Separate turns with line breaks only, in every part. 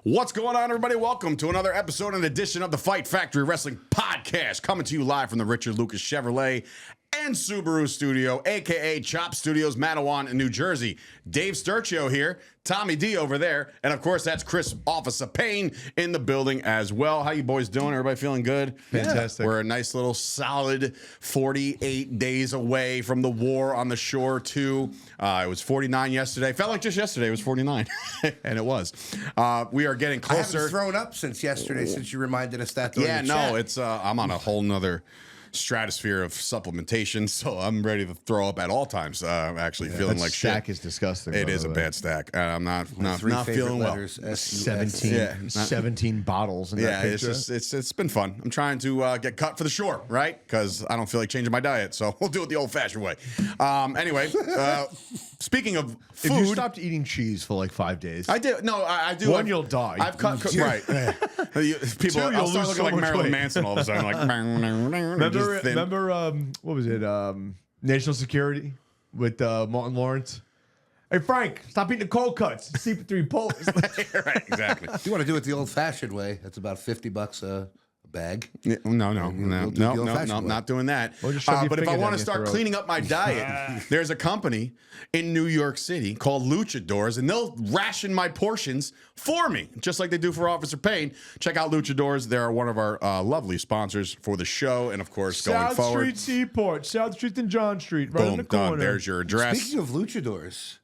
What's going on, everybody? Welcome to another episode and edition of the Fight Factory Wrestling Podcast, coming to you live from the Richard Lucas Chevrolet and Subaru Studio, a.k.a. Chop Studios, Mattawan, New Jersey. Dave Sturchio here, Tommy D over there, and of course, that's Chris Officer Payne in the building as well. How you boys doing? Everybody feeling good?
Fantastic.
Yeah. We're a nice little solid 48 days away from the war on the shore, too. It was 49 yesterday. Felt like just yesterday it was 49, and it was. We are getting closer.
I haven't thrown up since yesterday, since you reminded us that.
Yeah, no, it's I'm on a whole nother stratosphere of supplementation, so I'm ready to throw up at all times. Actually, feeling like
stack
shit.
is disgusting.
It is a bad stack. I'm not feeling well.
17 bottles. In that picture.
It's been fun. I'm trying to get cut for the shore, right? Because I don't feel like changing my diet, so we'll do it the old-fashioned way. Anyway, speaking of food,
if you stopped eating cheese for like 5 days,
I do. No, I do.
One, you'll die.
I've cut right. People,
Two,
I'll
you'll
start
lose
looking
so
like
much
Marilyn
weight.
Manson all of a sudden. Like,
remember, what was it? National Security with Martin Lawrence. Hey Frank, stop eating the cold cuts. CP3 Polish.
right, exactly.
If you want to do it the old-fashioned way, that's about $50 a bag.
Yeah, no, not doing that.
Well, just shove your
but if I
finger
want
down
to
your
start
throat.
cleaning up my diet, there's a company in New York City called Luchadors, and they'll ration my portions for me, just like they do for Officer Payne. Check out Luchadors. They're one of our lovely sponsors for the show, and of course, going
South
forward.
Street Seaport, South Street and John Street, right in the
Boom,
corner.
done. There's your address.
Speaking of luchadors,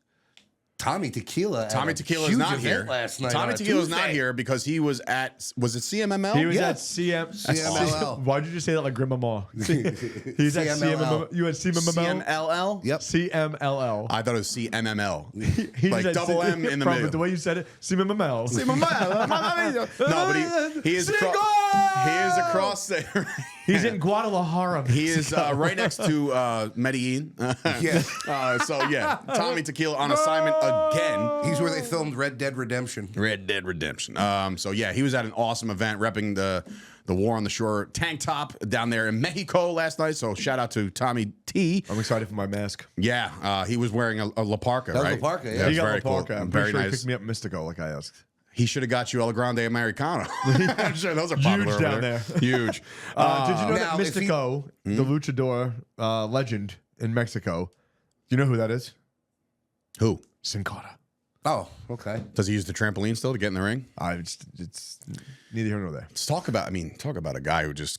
Tommy Tequila.
Tommy Tequila is not here.
Last night
Tommy Tequila is not here because he was at, was it CMML?
He was
Yeah.
at
CMLL.
Why'd you just say that like Grandmama? He's at
CMLL.
CMML. You at CMML?
CMLL?
Yep.
CMLL.
I thought it was CMML.
He's
Like
at
double M in the
from
middle.
The way you said it, CMML.
No, but he is across there.
He's in Guadalajara.
He is right next to Medellin.
Yeah.
So yeah, Tommy Tequila on assignment again.
He's where they filmed Red Dead Redemption.
Red Dead Redemption. So yeah, he was at an awesome event repping the War on the Shore tank top down there in Mexico last night. So shout out to Tommy T.
I'm excited for my mask.
Yeah, he was wearing a La Parka,
That was
right?
La Parka, yeah.
That was
He got
very
La Parka.
cool.
I'm
Very
pretty sure he
nice.
picked me up Mystico like I asked.
He should have got you El Grande Americano. I'm sure those are popular
Huge
over
down there.
Huge.
Did you know
Now,
that
if he-
Mystico, the luchador legend in Mexico, do you know who that is?
Who?
Sin Cara.
Oh, okay.
Does he use the trampoline still to get in the ring?
It's neither here nor there.
Let's talk about a guy who just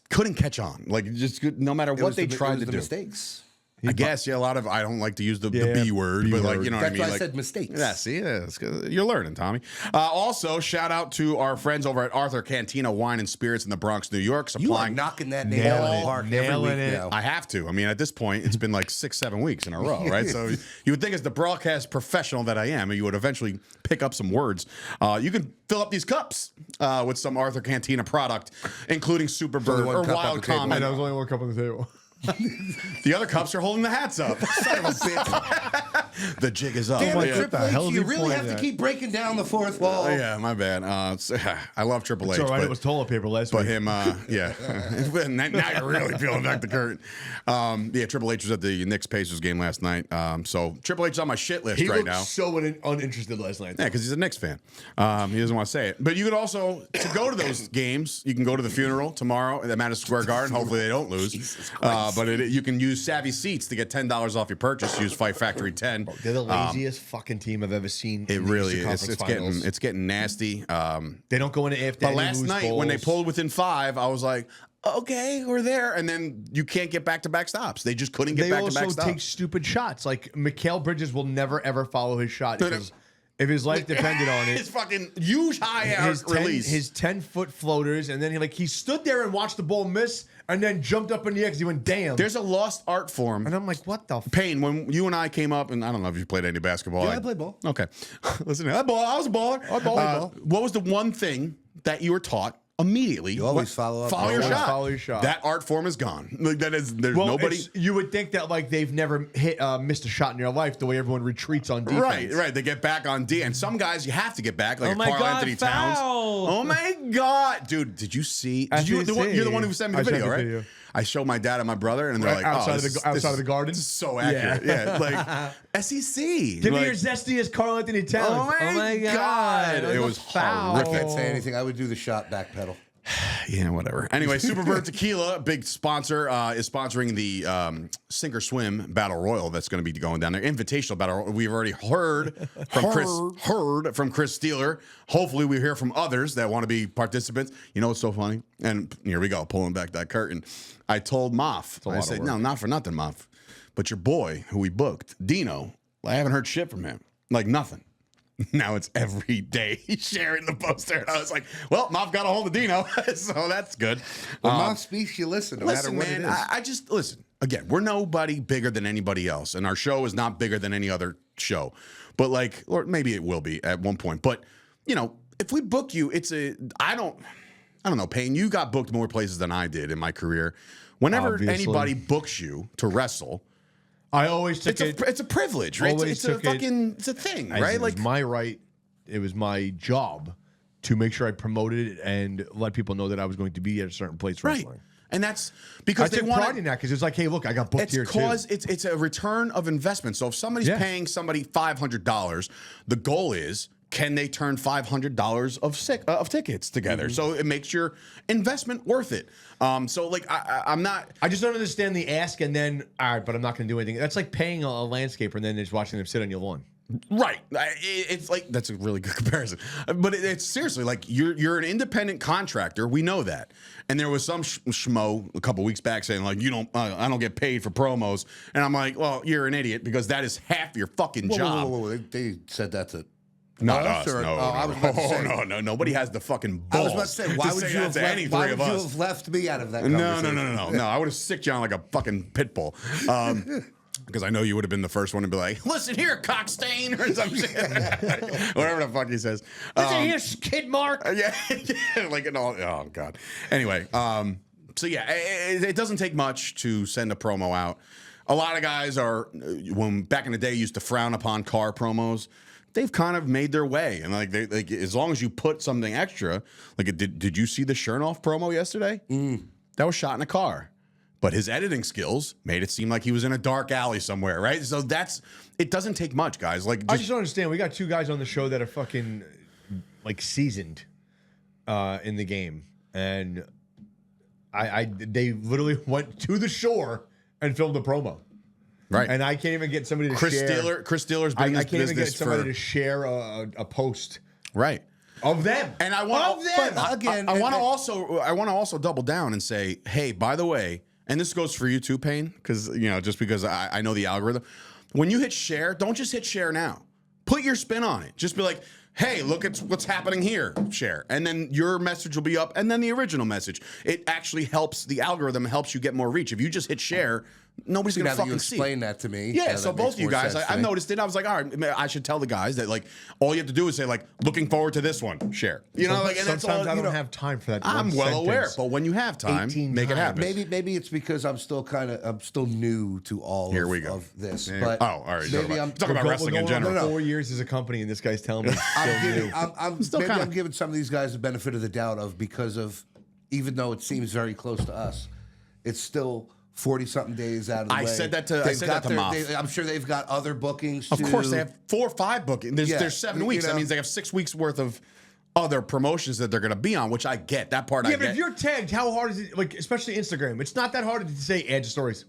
couldn't catch on. Like, just no matter what they tried to do.
Mistakes.
I guess, yeah, a lot of, I don't like to use the
Yeah,
B word,
B
but like,
word.
you know
That's
what I
why
mean?
I
Like,
said mistakes.
yeah, see, it's good. You're learning, Tommy. Also, shout out to our friends over at Arthur Cantina Wine and Spirits in the Bronx, New York,
You are
supplying.
knocking that name out of the park every
Nailing
week
it.
now.
I have to. I mean, at this point, it's been like 6-7 weeks in a row, right? So you would think, as the broadcast professional that I am, you would eventually pick up some words. You can fill up these cups with some Arthur Cantina product, including Superbird
one
or
cup on
Wild
the table.
I
Comet.
know there's only one cup on the table.
The other cups are holding the hats up. Son of a bitch. The jig is up.
Damn it,
Yeah.
Triple
the hell
H,
is
you
he
really
pointing
have to
at?
keep breaking down the fourth wall.
Oh, yeah, my bad. I love Triple H,
It's all right.
but,
It was toilet paper last
but
week.
him, yeah. Now you're really peeling back the curtain. Yeah, Triple H was at the Knicks Pacers game last night. So Triple H is on my shit list
He
right
looked
now.
so uninterested last night.
Yeah, because he's a Knicks fan. He doesn't want to say it. But you could also, to go to those games, you can go to the funeral tomorrow at Madison Square Garden. Hopefully they don't lose. You can use Savvy Seats to get $10 off your purchase. Use Fight Factory 10.
They're the laziest fucking team I've ever seen.
It
in the
really
Eastern
is.
Conference
It's getting nasty.
They don't go into after.
But
any
last
loose
night when they
balls.
pulled within 5, I was like, okay, we're there. And then you can't get back-to-back stops. They just couldn't get
They
back-to-back
also
stops.
take stupid shots. Like Mikal Bridges will never ever follow his shot because if his life depended on it.
His fucking huge high arc release.
His 10-foot floaters, and then he stood there and watched the ball miss, and then jumped up in the air because he went damn.
There's a lost art form.
And I'm like, what the?
Payne, when you and I came up, and I don't know if you played any basketball.
Yeah, I played ball.
Okay. Listen, I was a baller. What was the one thing that you were taught immediately?
You always follow up.
Follow your
Always
shot.
follow your shot.
That art form is gone. Like there's
Well,
nobody.
you would think that like they've never missed a shot in your life the way everyone retreats on defense.
Right. They get back on D, and some guys you have to get back, like
Oh my
Carl
God,
Anthony
foul.
Towns. Oh my God, dude! Did you see?
I
You're
did see.
the one who sent me
I
the
sent
video,
the
right?
video.
I show my dad and my brother, and they're like,
outside of the garden.
This is so accurate. Yeah, like SEC.
Give me your zestiest Carl Anthony Towns.
Oh my God. It was
I
horrific.
can't say anything. I would do the shot back pedal.
Yeah, whatever. Anyway, Superbird Tequila, big sponsor, is sponsoring the Sink or Swim Battle Royal that's going to be going down there. Invitational Battle Royal. We've already heard from Chris Steeler. Hopefully we hear from others that want to be participants. You know what's so funny? And here we go, pulling back that curtain. I told Moff, I said, no, not for nothing, Moff, but your boy who we booked, Dino, I haven't heard shit from him. Like nothing. Now it's every day he's sharing the poster. And I was like, well, Moff got a hold of Dino, so that's good.
When Moff speaks, you listen, no matter what it is.
I just, listen, again, we're nobody bigger than anybody else, and our show is not bigger than any other show. But like, or maybe it will be at one point. But, you know, if we book you, I don't know, Payne, you got booked more places than I did in my career. Whenever anybody books you to wrestle,
I always took it.
It's a privilege, right? It's a thing, right?
Like, it was my right. It was my job to make sure I promoted it and let people know that I was going to be at a certain place wrestling.
Right. And that's because
I take pride in that, because it's like, hey, look, I got booked here too.
It's a return of investment. So if somebody's paying somebody $500, the goal is, can they turn $500 of tickets together? So it makes your investment worth it. So like I'm not.
I just don't understand the ask and then all right, but I'm not going to do anything. That's like paying a landscaper and then just watching them sit on your lawn.
Right. It's like, that's a really good comparison. But it's seriously like you're an independent contractor. We know that. And there was some schmo a couple weeks back saying like, I don't get paid for promos. And I'm like, well, you're an idiot, because that is half your fucking job.
Whoa. They said that to.
Not us.
Or,
no,
I was about to say,
no. Nobody has the fucking balls.
I was about to say, why would you have left me out of that conversation?
No. I would have sicked you on like a fucking pit bull. Because I know you would have been the first one to be like, listen here, cockstain, or some shit. Whatever the fuck he says.
Listen here, skid mark.
Yeah. Like an all. Oh, God. Anyway, so yeah, it doesn't take much to send a promo out. A lot of guys when back in the day, used to frown upon car promos. They've kind of made their way, and like as long as you put something extra, like did you see the Chernoff promo yesterday? That was shot in a car, but his editing skills made it seem like he was in a dark alley somewhere, right? So it doesn't take much, guys. Like
I just don't understand. We got two guys on the show that are fucking like seasoned in the game, and they literally went to the shore and filmed a promo.
Right.
And I can't even get somebody to share.
Chris Steeler's been in this business.
I can't even get somebody to share a post.
Right.
Of them.
And I want to also double down and say, hey, by the way, and this goes for you too, Payne, because just because I know the algorithm. When you hit share, don't just hit share now. Put your spin on it. Just be like, hey, look at what's happening here, share. And then your message will be up, and then the original message. It actually helps, the algorithm helps you get more reach. If you just hit share, nobody's going to fucking see.
Explain that to me.
Yeah, so both of you guys, I noticed it. I was like, all right, I should tell the guys that, like, all you have to do is say, like, looking forward to this one, share. You know, like, and that's all.
Sometimes I don't have time for that.
I'm well aware, but when you have time, make it happen.
Maybe it's because I'm still new to all of this.
Yeah.
But
all right.
Maybe I'm
talking about wrestling in general.
No. 4 years as a company, and this guy's telling me
I'm giving some of these guys the benefit of the doubt because of, even though it seems very close to us, it's still 40-something days out of the way.
I said that to Moff.
I'm sure they've got other bookings.
Of course, they have 4 or 5 bookings. There's 7 weeks. That means they have 6 weeks worth of other promotions that they're going to be on, which I get. That part I get.
Yeah, but if you're tagged, how hard is it? Like, especially Instagram, it's not that hard to say add to stories.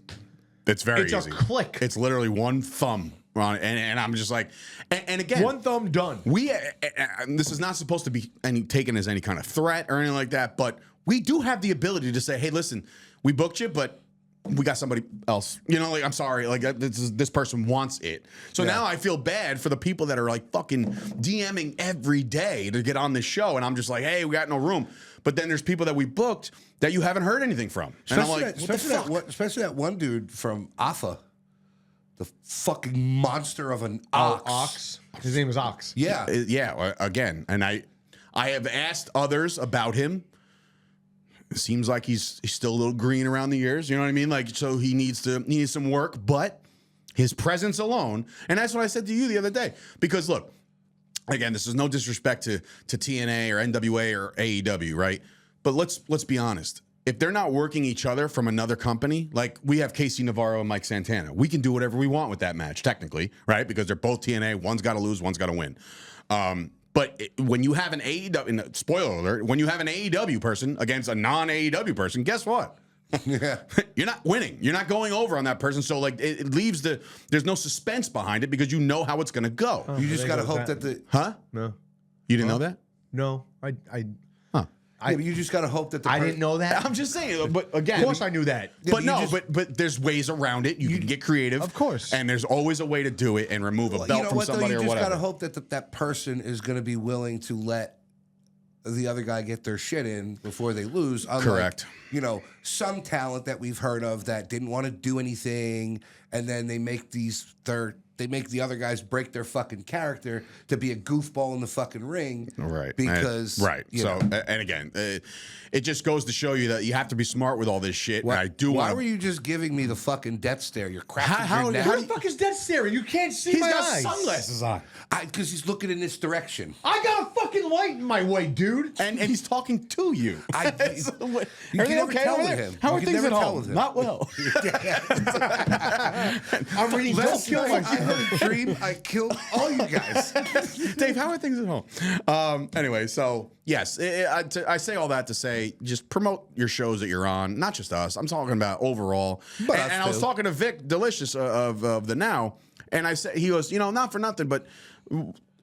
It's very easy.
It's a click.
It's literally one thumb on it, and I'm just like, and again,
one thumb done.
This is not supposed to be taken as any kind of threat or anything like that, but we do have the ability to say, hey, listen, we booked you, but we got somebody else. Like, I'm sorry, like this person wants it. So now I feel bad for the people that are like fucking DMing every day to get on this show, and I'm just like, hey, we got no room. But then there's people that we booked that you haven't heard anything from. And I'm like,
especially that one dude from Alpha, the fucking monster of an ox.
Ox. His name is Ox.
Yeah.
Again, and I have asked others about him. It seems like he's still a little green around the ears. You know what I mean? Like, so he needs some work, but his presence alone, and that's what I said to you the other day. Because look, again, this is no disrespect to TNA or NWA or AEW, right? But let's be honest. if they're not working each other from another company, like we have Casey Navarro and Mike Santana, we can do whatever we want with that match, technically, right? Because they're both TNA. One's got to lose, one's got to win. But when you have an AEW, spoiler alert, when you have an AEW person against a non-AEW person, guess what?
Yeah.
You're not winning. You're not going over on that person. So like it leaves there's no suspense behind it because you know how it's gonna go.
You just gotta hope that
No.
You didn't know that?
No.
but you just gotta hope that
I didn't know that.
I'm just saying, but again,
Of course I knew that.
But but there's ways around it. You can get creative,
of course,
and there's always a way to do it and remove a belt from somebody or whatever.
You just gotta hope that that person is gonna be willing to let the other guy get their shit in before they lose. Unlike,
correct.
Some talent that we've heard of that didn't want to do anything, and then they make the other guys break their fucking character to be a goofball in the fucking ring.
Right.
Because
and again, it just goes to show you that you have to be smart with all this shit.
Why were you just giving me the fucking death stare? You're cracking your neck.
How the fuck is that staring? You can't see my eyes.
He's got sunglasses on.
Because he's looking in this direction.
I got a fucking light in my way, dude.
And he's talking to you.
You can never tell with him.
How are
You can
things
never
at
tell
home?
with him.
Not well.
I'm reading Don't Kill
I had a dream. I killed all you guys.
Dave, how are things at home? Anyway, so yes, I say all that to say just promote your shows that you're on, not just us. I'm talking about overall.
But
and I was talking to Vic Delicious of the Now, and I said, he goes, not for nothing, but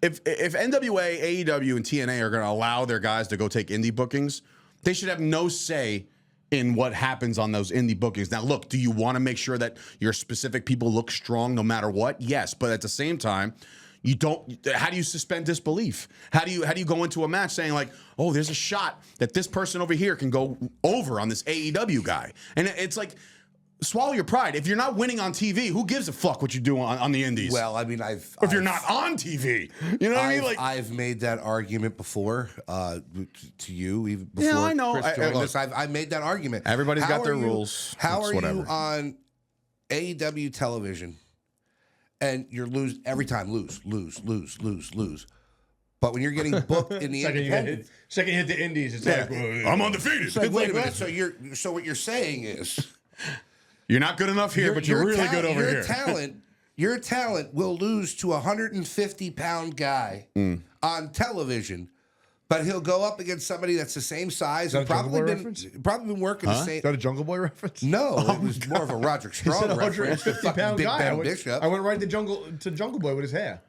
if NWA, AEW, and TNA are going to allow their guys to go take indie bookings, they should have no say in what happens on those indie bookings. Now, look, do you want to make sure that your specific people look strong no matter what? Yes, but at the same time, you don't. How do you suspend disbelief? How do you go into a match saying like, oh, there's a shot that this person over here can go over on this AEW guy, and it's like, swallow your pride. If you're not winning on TV, who gives a fuck what you do on the indies?
Well, I mean,
if you're not on TV, you know what I mean? Like,
I've made that argument before to you, even before.
Yeah, I know.
I've made that argument.
Everybody's got their rules.
How
It's
are
whatever.
you on AEW television and you're lose every time, lose. But when you're getting booked in the independent,
second hit the indies, it's like
I'm undefeated.
it's like, wait a minute. So what you're saying is
You're not good enough here, but you're really good over here.
Your talent will lose to a 150-pound guy on television, but he'll go up against somebody that's the same size and probably been working the same.
Is that a Jungle Boy reference?
No, it was more of a Roderick Strong reference.
150-pound
Big
guy.
Ben Bishop.
I went right to Jungle Boy with his hair.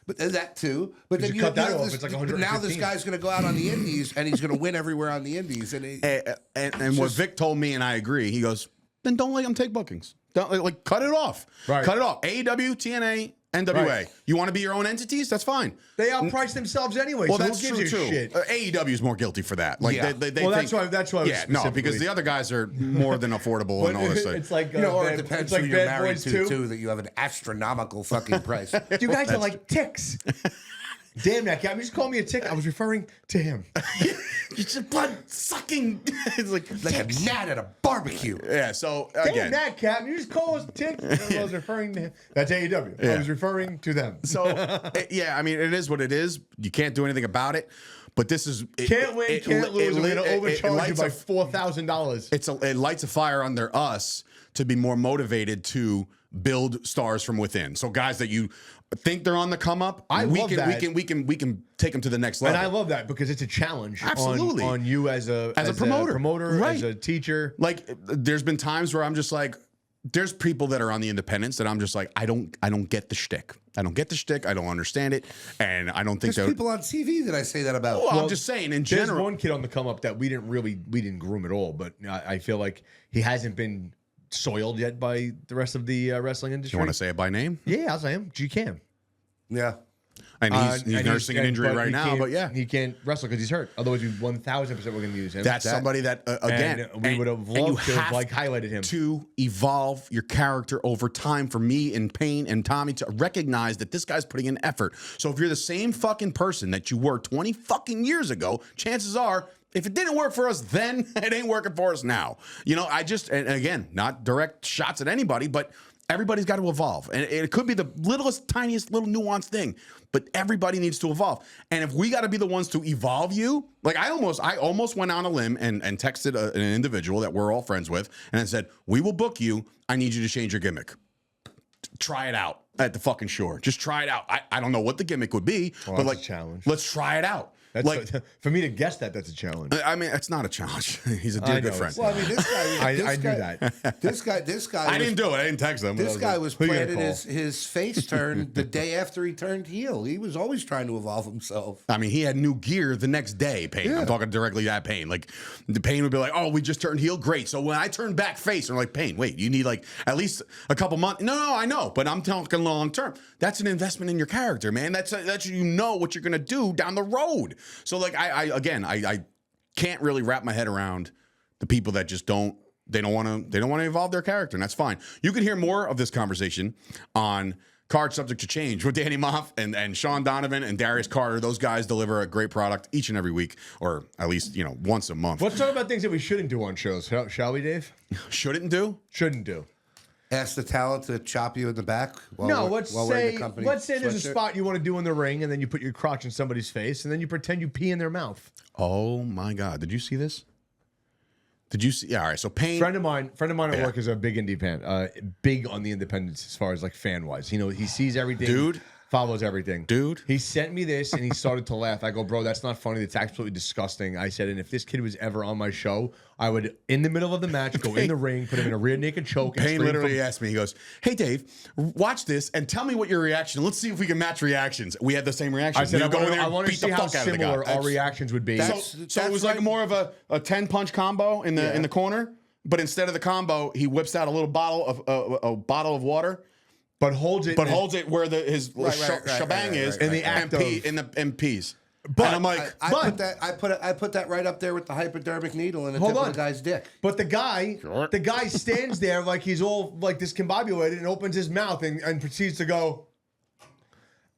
But that too. But then
you cut that off. It's like
now this guy's going to go out on the indies and he's going to win everywhere on the indies.
And what Vic told me, and I agree, he goes, then don't let them take bookings. Don't cut it off.
Right.
Cut it off. AEW, TNA, NWA. Right. You want to be your own entities? That's fine.
They outprice themselves anyway.
Well,
so
that's true too.
Shit?
AEW is more guilty for that. Like
yeah.
they
well,
think,
that's why.
Yeah, no, because the other guys are more than affordable and all this.
It's like
or it depends who you're married to
too,
that you have an astronomical fucking price.
You guys are like ticks. Damn that cat! You just called me a tick. I was referring to him.
You're just blood sucking. It's like
a gnat at a barbecue.
Yeah. So again,
damn that cat! You just call us a tick. I was referring to him. That's AEW. Yeah. I was referring to them.
So yeah, I mean, it is what it is. You can't do anything about it. But this is
can't win, can't lose. We're going to overcharge you by $4,000.
It lights a fire under us to be more motivated to build stars from within. So guys that you think they're on the come up, we can take them to the next level.
And I love that because it's a challenge.
Absolutely.
on you as a promoter,
right.
as a teacher.
Like there's been times where I'm just like, there's people that are on the independents that I'm just like, I don't get the shtick. I don't get the shtick. I don't understand it, and I don't think
there's people on TV that I say that about.
Well, I'm just saying in general.
There's one kid on the come up that we didn't groom at all, but I feel like he hasn't been soiled yet by the rest of the wrestling industry.
You want to say it by name?
Yeah, I'll say him. G-Cam.
Yeah.
And he's nursing an injury right now, but yeah.
He can't wrestle because he's hurt. Otherwise, 1,000% we're going to use him.
That's somebody that, again,
we would have loved to have highlighted him.
To evolve your character over time for me and Payne and Tommy to recognize that this guy's putting in effort. So if you're the same fucking person that you were 20 fucking years ago, chances are, if it didn't work for us then, it ain't working for us now. And again, not direct shots at anybody, but Everybody's got to evolve. And it could be the littlest, tiniest, little nuanced thing, but everybody needs to evolve. And if we got to be the ones to evolve you, like I almost went on a limb and texted an individual that we're all friends with and I said, we will book you. I need you to change your gimmick. Try it out at the fucking shore. Just try it out. I don't know what the gimmick would be, but like,
a challenge.
Let's try it out.
That's
like
for me to guess that's a challenge.
I mean, it's not a challenge. He's a dear good friend.
Well, I mean, this guy.
I knew that.
This guy.
I didn't do it. I didn't text him.
This guy was planning
call?
his face turn the day after he turned heel. He was always trying to evolve himself.
I mean, he had new gear the next day, Payne.
Yeah.
I'm talking directly at Payne. Like, the Payne would be like, oh, we just turned heel. Great. So when I turn back face, I'm like, Payne, wait, you need like at least a couple months. No, I know, but I'm talking long term. That's an investment in your character, man. That's you know what you're going to do down the road. So like, I can't really wrap my head around the people that just don't want to evolve their character, and that's fine. You can hear more of this conversation on Card Subject to Change with Danny Moff and Sean Donovan and Darius Carter. Those guys deliver a great product each and every week, or at least once a month.
Let's talk about things that we shouldn't do on shows, shall we, Dave?
Shouldn't do?
Shouldn't do.
Ask the talent to chop you in the back.
Let's say there's a spot you want to do in the ring, and then you put your crotch in somebody's face, and then you pretend you pee in their mouth.
Oh my God! Did you see this? Did you see? Yeah. All right. So Payne,
friend of mine at work is a big indie fan, big on the independents as far as like fan wise. He sees everything,
dude.
Follows everything.
Dude.
He sent me this and he started to laugh. I go, bro, that's not funny. That's absolutely disgusting. I said, and if this kid was ever on my show, I would, in the middle of the match, go in the ring, put him in a rear naked choke.
Payne literally asked me, he goes, hey, Dave, watch this and tell me what your reaction. Let's see if we can match reactions. We had the same reaction.
I said,
I
want to see how similar our reactions would be.
So it was like more of a 10-punch combo in the corner, but instead of the combo, he whips out a little bottle of water.
But holds it
where his shebang is
in the act
and peas.
But
and I'm like,
I put that right up there with the hypodermic needle in the tip of the guy's dick.
But the guy stands there like he's all like discombobulated and opens his mouth and proceeds to go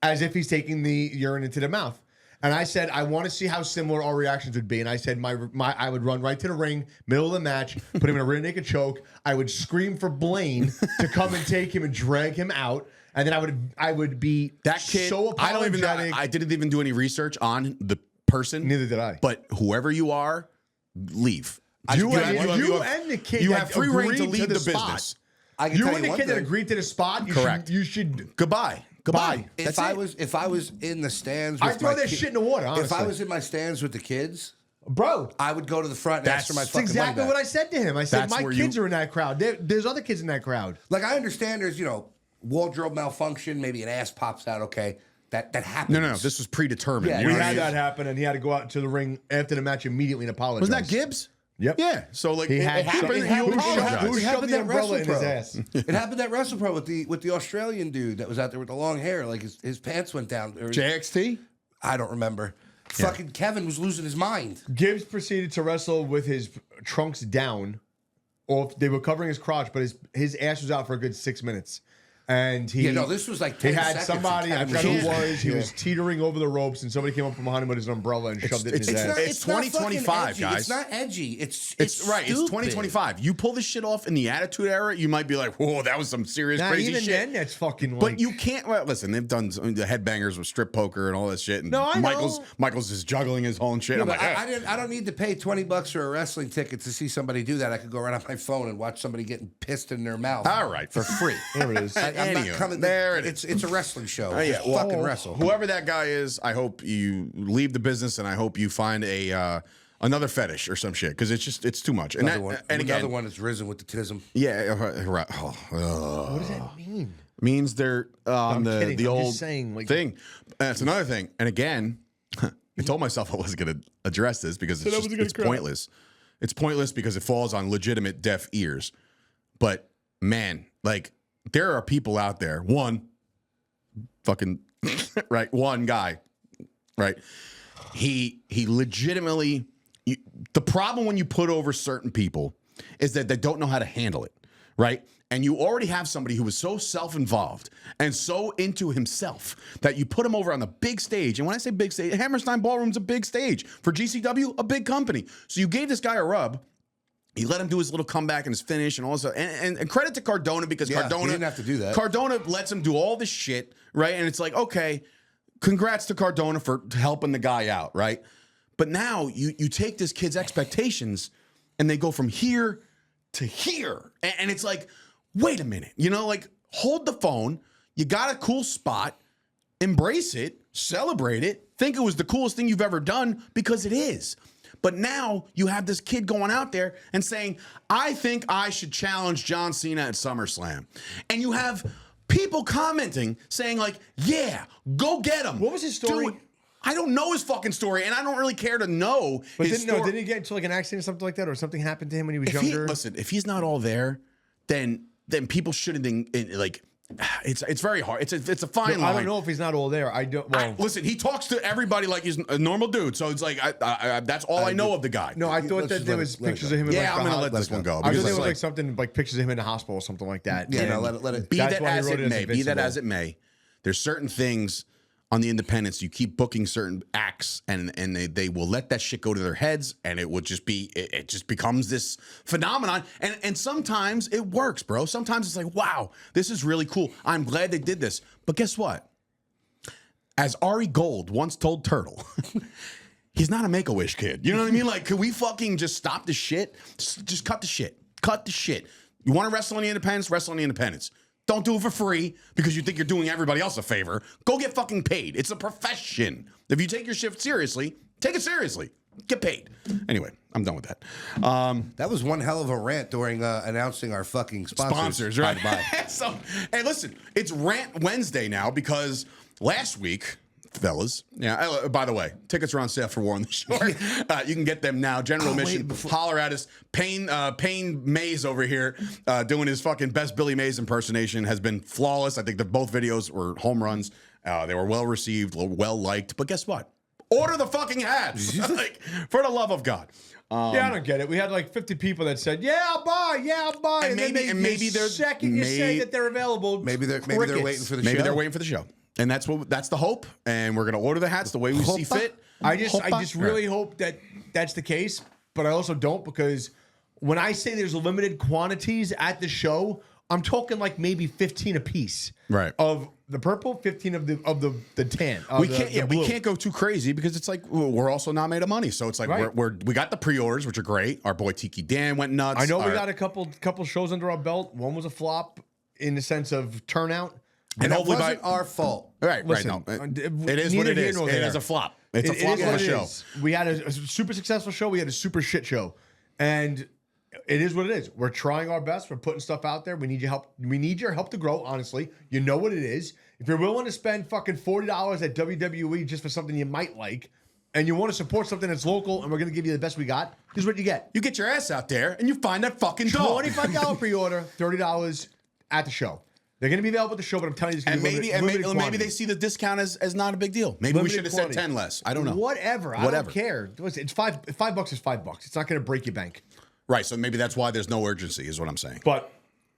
as if he's taking the urine into the mouth. And I said, I want to see how similar our reactions would be. And I said, I would run right to the ring, middle of the match, put him in a rear naked choke. I would scream for Blaine to come and take him and drag him out. And then I would be
that kid.
So apologetic.
I didn't even do any research on the person.
Neither did I.
But whoever you are, leave.
You and the kid.
You have free reign to leave the business.
You and the kid that agreed to the spot.
Correct.
You should
goodbye.
If I was in the stands,
I'd throw that shit in the water. Honestly.
If I was in my stands with the kids,
bro,
I would go to the front and ask for my fucking money back.
That's exactly what I said to him. I said my kids are in that crowd. There's other kids in that crowd.
Like I understand there's wardrobe malfunction, maybe an ass pops out. Okay, that happens.
No. This was predetermined.
Yeah, we had that happen, and he had to go out to the ring after the match immediately and apologize.
Wasn't that Gibbs?
Yep.
Yeah. So like
it happened.
Who
shoved the umbrella in his ass?
It happened at WrestlePro with the Australian dude that was out there with the long hair. Like his pants went down.
JXT?
I don't remember. Yeah. Fucking Kevin was losing his mind.
Gibbs proceeded to wrestle with his trunks down. Or they were covering his crotch, but his ass was out for a good 6 minutes. And
this was like 10
he had
seconds
somebody, I forgot who it was. He was teetering over the ropes, and somebody came up from behind him with his umbrella and shoved it in his ass.
It's 2025, guys.
It's not edgy. It's
right.
Stupid.
It's 2025. You pull this shit off in the Attitude Era, you might be like, whoa, that was some serious crazy
even
shit.
Then, that's fucking.
But you can't. Well, listen, they've done the headbangers with strip poker and all that shit. And
no, I know.
Michael's just juggling his whole shit.
Yeah,
I'm like,
I don't need to pay $20 for a wrestling ticket to see somebody do that. I could go right on my phone and watch somebody getting pissed in their mouth.
All right, for free.
There it is.
I'm not coming there. There it is. It's a wrestling show. Fucking wrestle.
Whoever that guy is, I hope you leave the business, and I hope you find another fetish or some shit, because it's too much.
Another one that's risen with the tism.
Yeah.
What does that mean?
Means they're on the old
saying,
thing. That's another thing. And again, I told myself I wasn't going to address this because it's pointless. It's pointless because it falls on legitimate deaf ears. But man, like, there are people out there. One guy, right? He legitimately. The problem when you put over certain people is that they don't know how to handle it, right? And you already have somebody who is so self-involved and so into himself that you put him over on the big stage. And when I say big stage, Hammerstein Ballroom's a big stage. For GCW, a big company. So you gave this guy a rub. He let him do his little comeback and his finish and all this stuff. And credit to Cardona because Cardona
he didn't have to do that.
Cardona lets him do all this shit, right? And it's like, okay, congrats to Cardona for helping the guy out, right? But now you take this kid's expectations and they go from here to here. And it's like, wait a minute, like hold the phone. You got a cool spot, embrace it, celebrate it, think it was the coolest thing you've ever done because it is. But now you have this kid going out there and saying, I think I should challenge John Cena at SummerSlam. And you have people commenting saying like, yeah, go get him.
What was his story?
I don't know his fucking story, and I don't really care to know his story.
Didn't he get into like an accident or something like that, or something happened to him when he was younger?
Listen, if he's not all there, then people shouldn't like. It's very hard. It's a fine line.
I don't know if he's not all there. I don't. Well,
listen, he talks to everybody like he's a normal dude. So it's like that's all I know of the guy.
No, I thought that there was pictures of him.
Yeah, I'm gonna let this one go.
I thought there was like something like pictures of him in the hospital or something like that.
Yeah, no, let it
be that as it may. Be that as it may. There's certain things on the independents, you keep booking certain acts and they will let that shit go to their heads and it will just be, it just becomes this phenomenon. And sometimes it works, bro. Sometimes it's like, wow, this is really cool. I'm glad they did this. But guess what? As Ari Gold once told Turtle, he's not a Make-A-Wish kid. You know what I mean? Like, could we fucking just stop the shit? Just cut the shit. Cut the shit. You want to wrestle on the independents? Wrestle on the independents. Don't do it for free because you think you're doing everybody else a favor. Go get fucking paid. It's a profession. If you take your shift seriously, take it seriously. Get paid. Anyway, I'm done with that.
That was one hell of a rant during announcing our fucking sponsors.
Right? So, hey, listen, it's Rant Wednesday now because last week, fellas. Yeah. By the way, tickets are on sale for War on the Shore. You can get them now. General admission. Holler at us. Payne Mays over here doing his fucking best Billy Mays impersonation has been flawless. I think that both videos were home runs. They were well received, well liked. But guess what? Order the fucking hats. Like, for the love of God.
Yeah, I don't get it. We had like 50 people that said, "Yeah, I'll buy. Yeah, I'll buy." And maybe they're second. You say that they're available.
Maybe they're waiting for the show.
Maybe they're waiting for the show. And that's the hope. And we're gonna order the hats the way we see fit.
I just really hope that that's the case, but I also don't because when I say there's limited quantities at the show, I'm talking like maybe 15 a piece.
Right.
Of the purple, 15 of the tan.
We can't go too crazy because it's like we're also not made of money. So it's like we got the pre-orders, which are great. Our boy Tiki Dan went nuts.
I know we got a couple shows under our belt. One was a flop in the sense of turnout.
And hopefully it wasn't our fault.
Right.
Listen,
No, it is what it is. It is a flop. It's a flop of a show.
We had a super successful show. We had a super shit show. And it is what it is. We're trying our best. We're putting stuff out there. We need your help. We need your help to grow, honestly. You know what it is. If you're willing to spend fucking $40 at WWE just for something you might like, and you want to support something that's local, and we're going to give you the best we got, here's what you get.
You get your ass out there, and you find that fucking dog.
$25 pre-order, $30 at the show. They're going to be available at the show, but I'm telling you, it's going to be limited
maybe they see the discount as not a big deal. Maybe we should have said 10 less. I don't know.
Whatever. I don't care. It's $5 is $5. It's not going to break your bank.
Right. So maybe that's why there's no urgency, is what I'm saying.
But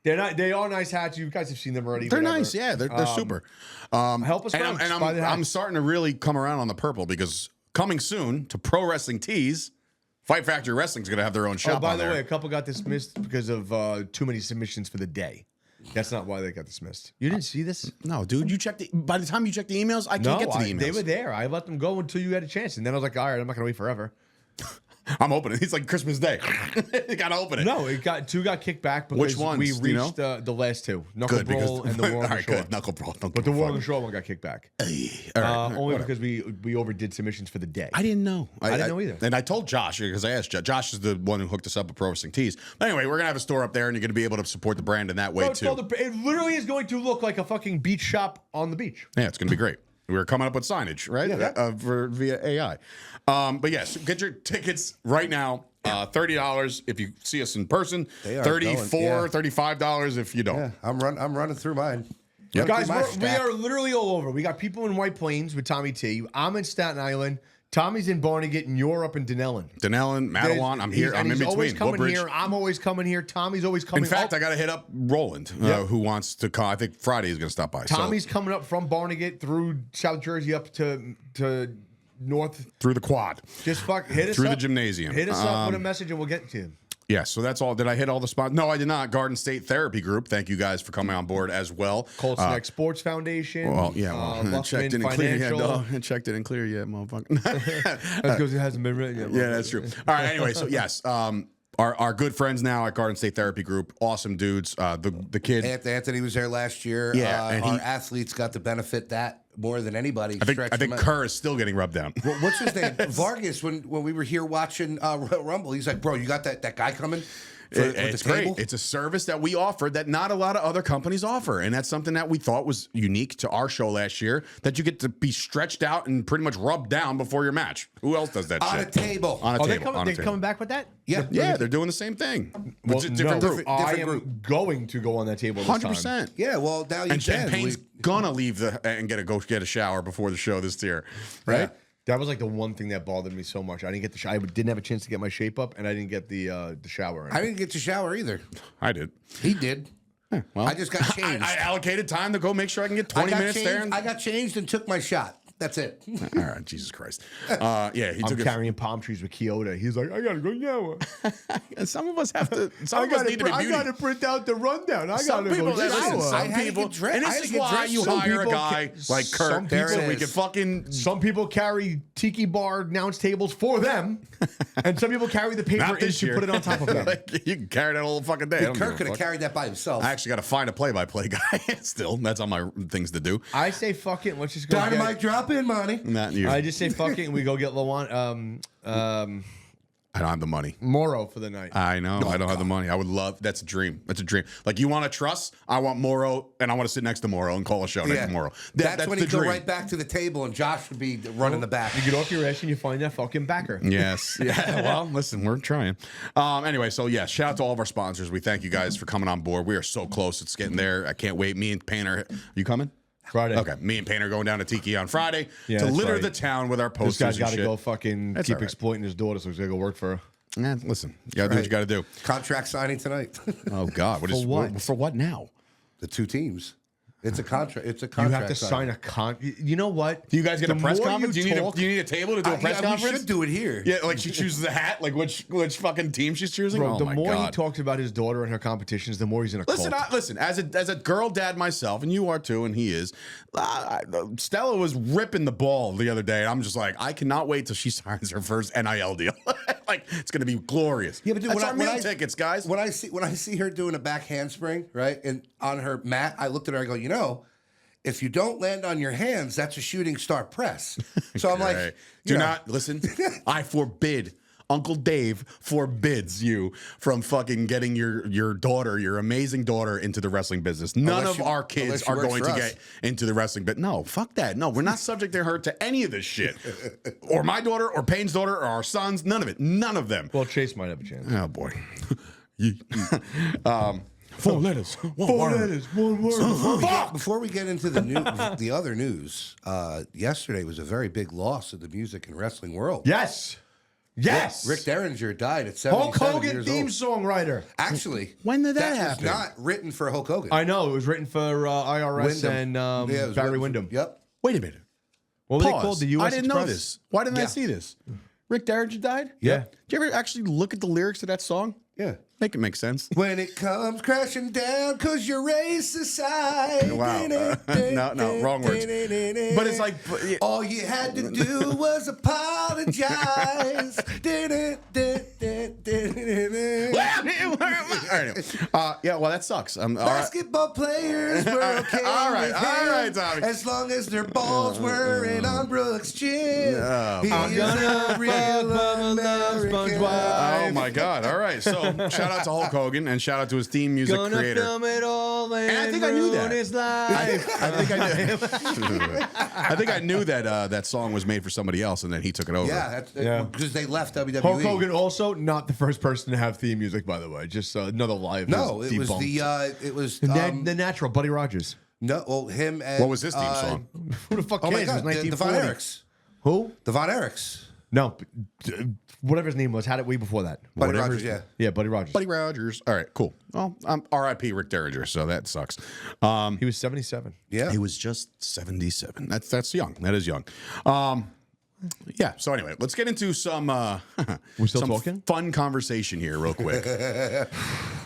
they're not. They are nice hats. You guys have seen them already.
They're nice. Yeah, they're super.
Help us
out. And I'm starting to really come around on the purple because coming soon to Pro Wrestling Tees, Fight Factory Wrestling's going to have their own shop.
By the way, a couple got dismissed because of too many submissions for the day. That's not why they got dismissed. You didn't see this?
No, dude. By the time you check the emails, I can't get to the emails.
They were there. I let them go until you had a chance, and then I was like, all right, I'm not going to wait forever.
I'm opening it. It's like Christmas Day. You got to open it.
No, two got kicked back because
which ones,
we reached the last two. Knuckle Brawl and the War on the Shore.
Knuckle Brawl.
But the War on the Shore one got kicked back. Only
whatever.
because we overdid submissions for the day.
I didn't know.
I didn't know either.
And I told Josh, because I asked Josh. Josh is the one who hooked us up with Pro Wrestling Tees. But anyway, we're going to have a store up there, and you're going to be able to support the brand in that way, too.
It literally is going to look like a fucking beach shop on the beach.
Yeah, it's going to be great. We're coming up with signage, right?
Yeah.
Via AI. But yes, get your tickets right now. $30 if you see us in person. $34, $35 if you don't.
Yeah, I'm running through mine.
Yep.
Guys, we are literally all over. We got people in White Plains with Tommy T. I'm in Staten Island. Tommy's in Barnegat, and you're up in Denellen.
Matawan. I'm here. I'm in between.
He's always coming here. I'm always coming here. Tommy's always coming.
In fact, I got to hit up Roland, who wants to come. I think Friday he's going to stop by.
Tommy's coming up from Barnegat through South Jersey up to north
through the quad.
Just hit us
through
up.
the gymnasium.
Hit us up with a message, and we'll get to you.
Yeah, so that's all. Did I hit all the spots? No, I did not. Garden State Therapy Group. Thank you guys for coming on board as well.
Colts Neck Sports Foundation.
Well, yeah, well, checked it and clear yet, dog. Checked it and clear yet, motherfucker.
That's because it hasn't been written yet.
Yeah, that's true. All right, anyway, so yes, our good friends now at Garden State Therapy Group, awesome dudes. The kid
Anthony was there last year.
Yeah, and
our athletes got to benefit that more than anybody.
I think Kerr is still getting rubbed down.
What's his name? Vargas. When we were here watching Rumble, he's like, "Bro, you got that guy coming."
It's great. It's a service that we offer that not a lot of other companies offer. And that's something that we thought was unique to our show last year, that you get to be stretched out and pretty much rubbed down before your match. Who else does that
on
shit?
a table.
On a table.
They're coming back with that?
Yeah.
Yeah, they're doing the same thing.
Well,
It's a different group.
I am going to go on that table this
100%.
time.
Yeah, well, now you
And
can.
Payne's gonna leave and get a shower before the show this year, right?
Yeah.
That was like the one thing that bothered me so much. I didn't get I didn't have a chance to get my shape up, and I didn't get the shower.
I didn't get to shower either.
I did.
He did.
Well,
I just got changed.
I allocated time to go make sure I can get 20 minutes
changed,
there.
I got changed and took my shot. That's it.
All right, Jesus Christ. Yeah, he
I'm
took it.
carrying palm trees with Kyoto. He's like, I gotta go shower.
And some of us have to. Some of us need to be
I
beauty.
gotta print out the rundown.
Some
gotta
people,
go
listen,
shower.
some
I had to
people,
get dressed.
and
I
this
had
is
to get
why
dressed.
you
Some
hire a
people
guy like
some
Kurt,
people-
so we can fucking.
Some people carry tiki bar announce tables for them, and some people carry the paper
Not
in
this
to
year.
put it on top of them.
Like, you can carry that whole fucking day. I don't give
Kirk
a
could have
fuck.
carried that by himself.
I actually got to find a play-by-play guy. Still, that's on my things to do.
I say fuck it. Let's just go.
Dynamite drop in, money.
Not you.
I just say fuck it, and we go get Lawan,
I don't have the money.
Moro for the night.
I know. I don't have the money. I would love. That's a dream. That's a dream. Like, you want to trust? I want Moro, and I want to sit next to Moro and call a show next to Moro.
That's when
the
he'd go
dream.
right back to the table, and Josh would be running the back.
You get off your ass and you find that fucking backer.
Yes. Yeah. Well, listen, we're trying. Anyway, so yeah, shout out to all of our sponsors. We thank you guys for coming on board. We are so close. It's getting there. I can't wait. Me and Payne are you coming?
Friday.
Okay. Me and Payne are going down to Tiki on Friday to
that's
litter
right.
the town with our
This
posters
guy's
and
got to
shit.
go fucking
That's
keep
all right.
exploiting his daughter, so he's got to go work for her.
Yeah, listen, you gotta do what you gotta do.
Contract signing tonight.
Oh God, what is
what?
for what now?
The two teams. It's a contract. It's a
You
contract.
have to sign a con. You know what?
Do you guys get a
The
press
more
conference? Do
you
you need
talk-
do you need a table to do a press
We
conference?
should do it here.
Yeah, like she chooses the hat, like which fucking team she's choosing.
Bro,
Oh
the
my
more
God.
he talks about his daughter and her competitions, the more he's in a
Listen,
cult.
listen. As a girl dad myself, and you are too, and he is. Stella was ripping the ball the other day, and I'm just like, I cannot wait till she signs her first NIL deal. Like, it's gonna be glorious.
Yeah, but dude,
that's
when
our
I- when
meal
I-
tickets, guys.
When I see her doing a back handspring, right, and on her mat, I looked at her. I go, if you don't land on your hands, that's a shooting star press. So I'm like,
Right. Do not listen. I forbid. Uncle Dave forbids you from fucking getting your daughter, your amazing daughter, into the wrestling business. None of our kids are going to get into the wrestling. But no, fuck that. No, we're not subject to her to any of this shit. Or my daughter, or Payne's daughter, or our sons. None of it. None of them.
Well, Chase might have a chance.
Oh boy. Four letters.
One word.
Before we get into the other news, yesterday was a very big loss of the music and wrestling world.
Yes. Yes.
Rick Derringer died at
Hulk
77
Hogan
years
theme
old.
song writer.
Actually,
When did that
was
happen?
not written for Hulk Hogan.
I know. It was written for IRS
Wyndham.
and
Yeah, it was
Barry
written
Windham.
Yep.
Wait a minute.
What were they
Pause.
called? The U.S.
I didn't know
Express?
this. Why didn't I
Yeah.
see this? Rick Derringer died?
Yeah.
Did you ever actually look at the lyrics to that song?
Yeah.
Make it make sense.
When it comes crashing down, cause you're raised aside.
Wow. No, wrong words. But it's like,
all you had to do was apologize.
yeah, well, that sucks. All right.
Basketball players were okay.
All right,
with
all
him,
right, Tommy.
As long as their balls weren't on Brooks' chin.
Oh,
He
I'm
is
gonna
a real American.
Oh my God! All right, so shout out to Hulk Hogan and shout out to his theme music creator.
it all
And I think I knew that.
His
I think I knew. I think I knew that that song was made for somebody else, and then he took it over.
Yeah,
Yeah.
because they left WWE.
Hulk Hogan also not the first person to have theme music, by the way. Just another lie of
No,
his
it was
debunked.
it was
the natural Buddy Rogers.
no, well, him and
What was his theme song?
Who the fuck
Oh my
cares?
God,
It was
the Von
1940.
Erichs.
Who?
The Von Erichs.
No, whatever his name was, had it way before that.
Buddy
Whatever
Rogers,
his-
yeah.
Yeah, Buddy Rogers.
Buddy Rogers. All right, cool. Well, R.I.P. Rick Derringer. So that sucks.
He was 77.
Yeah.
He was just 77. That's young. That is young. Yeah. So anyway, let's get into some
We're still
some
talking?
fun conversation here, real quick.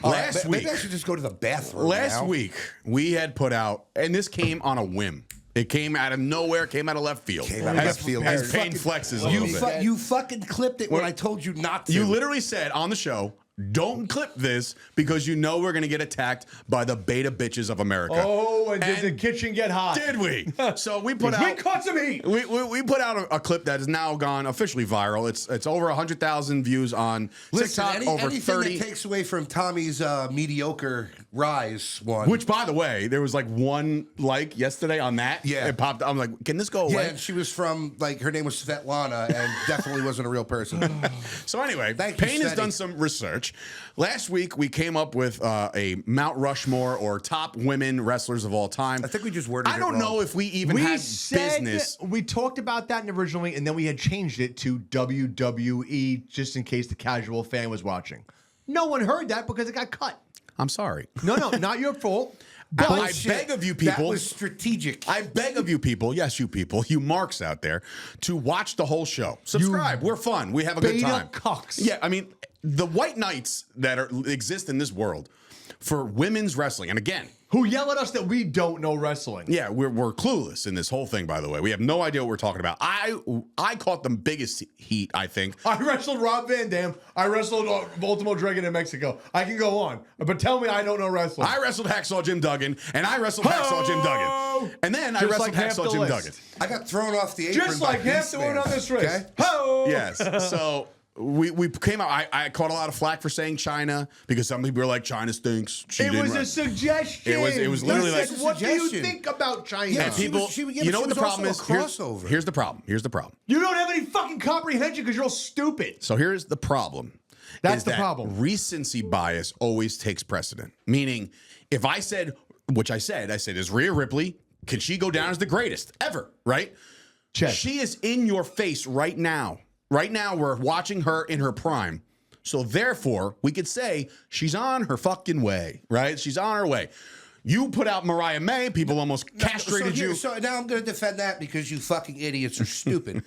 Last week,
maybe I should just go to the bathroom.
last
now.
week we had put out, and this came on a whim. It came out of nowhere, came out of left field.
Came out of left field.
As Payne flexes a little bit.
You fucking clipped it when I told you not to.
You literally said on the show, don't clip this because you know we're going to get attacked by the beta bitches of America.
Oh, and did the kitchen get hot?
Did we? So we put out.
We caught some heat.
We put out a clip that has now gone officially viral. It's over 100,000 views on TikTok. Over
anything
30.
that takes away from Tommy's mediocre rise one.
Which, by the way, there was like one like yesterday on that.
Yeah.
It popped. I'm like, can this go
yeah,
away?
and she was from her name was Svetlana, and definitely wasn't a real person.
So anyway,
Thank you,
Payne has
Svetty.
done some research. Last week we came up with a Mount Rushmore or top women wrestlers of all time.
I think we just worded
I
it
don't
wrong.
know if we even had business.
We talked about that originally, and then we had changed it to WWE just in case the casual fan was watching. No one heard that because it got cut.
I'm sorry.
No, not your fault.
But I
Bullshit.
beg of you
That
people.
was strategic.
I beg of you people, yes, you people, you marks out there, to watch the whole show. Subscribe. We're fun. We have a good
beta
time.
cucks.
Yeah, I mean, the white knights that exist in this world for women's wrestling, and again,
Who yell at us that we don't know wrestling.
yeah, we're clueless in this whole thing, by the way. We have no idea what we're talking about. I caught the biggest heat, I think.
I wrestled Rob Van Dam. I wrestled Ultimo Dragon in Mexico. I can go on. But tell me I don't know wrestling.
I wrestled Hacksaw Jim Duggan, and I wrestled Hacksaw Jim Duggan. And then I
Just
wrestled
like half
Hacksaw
the
Jim
list.
Duggan.
I got thrown off the apron.
Just
by
like half the one
Beastman,
on this wrist.
okay?
Ho!
Yes. So we came out. I caught a lot of flack for saying China because some people were like, China stinks. She
It
didn't
was a
wrestle.
suggestion.
It was literally
He
like-
said, what do you
Suggestion.
think about China?
Yeah,
And
she
people,
was- yeah,
you
but
know
she
what the
was
problem is?
also a crossover.
Here's the problem. Here's the problem.
You don't have any fucking comprehension because you're all stupid.
So here's the problem.
That's
is
the
that
problem.
Recency bias always takes precedent. Meaning, if I said, which I said, is Rhea Ripley, can she go down as the greatest ever? Right?
Check.
She is in your face right now. Right now, we're watching her in her prime. So therefore, we could say she's on her fucking way, right? She's on her way. You put out Mariah May, people almost castrated you.
So now I'm going to defend that because you fucking idiots are stupid.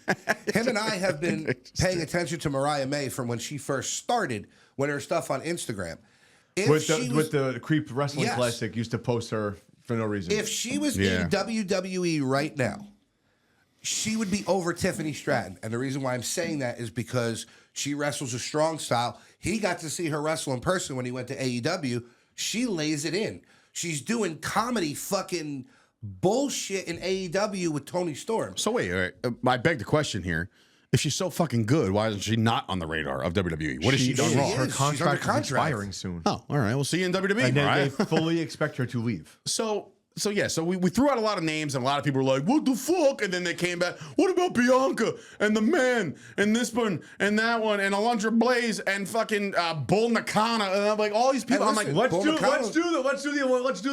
Him and I have been paying attention to Mariah May from when she first started, when her stuff on Instagram. If
With
she
the,
was-
with the Creep Wrestling
Yes.
Classic, used to post her for no reason.
If she was
Yeah.
in WWE right now, she would be over Tiffany Stratton. And the reason why I'm saying that is because she wrestles a strong style. He got to see her wrestle in person when he went to AEW. She lays it in. She's doing comedy fucking bullshit in AEW with Tony Storm.
So wait, all right, I beg the question here. If she's so fucking good, why isn't she not on the radar of WWE? What has she done
she
wrong?
is.
Her
She's
contract
under
is
contract.
expiring soon.
Oh, all right. We'll see you in WWE,
And then
Mariah.
they fully expect her to leave.
So we threw out a lot of names, and a lot of people were like, "What the fuck?" And then they came back. What about Bianca and the man and this one and that one and Alundra Blaze and fucking Bull Nakano and I'm like all these people.
Hey,
I'm like,
listen,
what?
Let's
Bull
do
Nakano-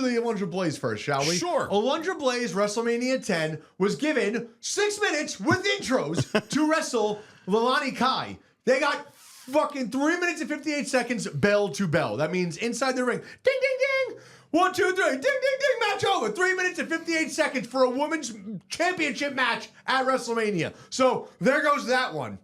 the Alundra Blaze first, shall we?
Sure.
Alundra Blaze, WrestleMania 10, was given 6 minutes with intros to wrestle Lalani Kai. They got fucking 3 minutes and 58 seconds bell to bell. That means inside the ring. Ding, ding, ding. 1, 2, 3. Ding, ding, ding. Match over. 3 minutes and 58 seconds for a women's championship match at WrestleMania. So there goes that one.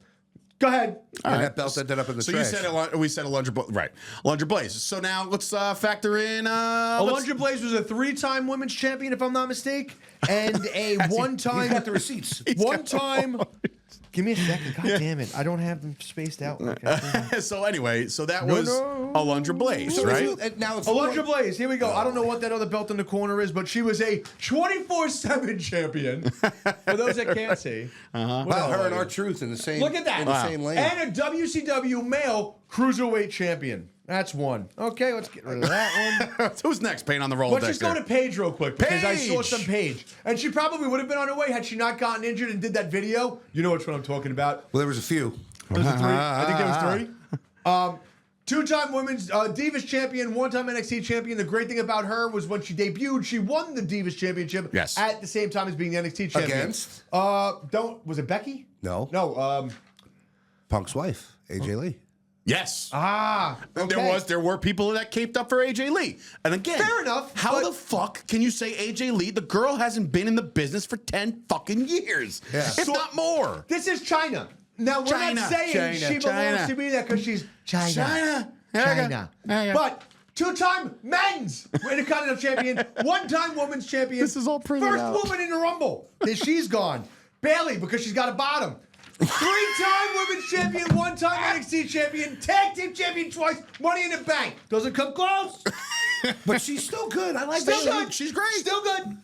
Go ahead.
And that belt ended up in the
So
trash.
you said we said Alundra Blaze, right? Alundra Blaze. So now let's factor in.
Alundra Blaze was a 3-time women's champion, if I'm not mistaken, and a
He's
one-time.
got the receipts.
One time. Give me a second. God damn it. I don't have them spaced out.
So anyway, so that was Alundra Blaze,
So
right?
now it's
Alundra Blaze, here we go. I don't know what that other belt in the corner is, but she was a 24/7 champion. For those that can't see.
Wow, her and R-Truth in the same.
Look at that.
In the same lane.
And a WCW male cruiserweight champion. That's one. Okay, let's get rid of that one.
Who's next? Payne on the Rolodex.
Let's just go to Paige real quick because I saw
Paige!
some Paige. And she probably would have been on her way had she not gotten injured and did that video. You know which one I'm talking about.
Well, there was a few.
Was it 3? I think there was 3. 2-time women's Divas champion, 1-time NXT champion. The great thing about her was when she debuted, she won the Divas championship
Yes.
at the same time as being the NXT champion.
Against?
Was it Becky?
No.
No.
Punk's wife, AJ Lee.
Yes.
Okay.
There were people that caped up for AJ Lee. And again,
Fair enough,
How
but-
the fuck can you say AJ Lee? The girl hasn't been in the business for 10 fucking years.
Yeah.
If not more.
This is China. Now, we're not saying she belongs to be there because she's China.
China.
China.
There you go.
But two-time men's Intercontinental Champion, one-time women's champion.
This is all printed
First
out.
woman in the Rumble. She's gone. Bailey, because she's got a bottom. Three-time women's champion, one-time NXT champion, tag team champion twice, Money in the Bank. Doesn't come close.
But she's still good. I like
Still
Bayley.
good.
She's great.
Still good.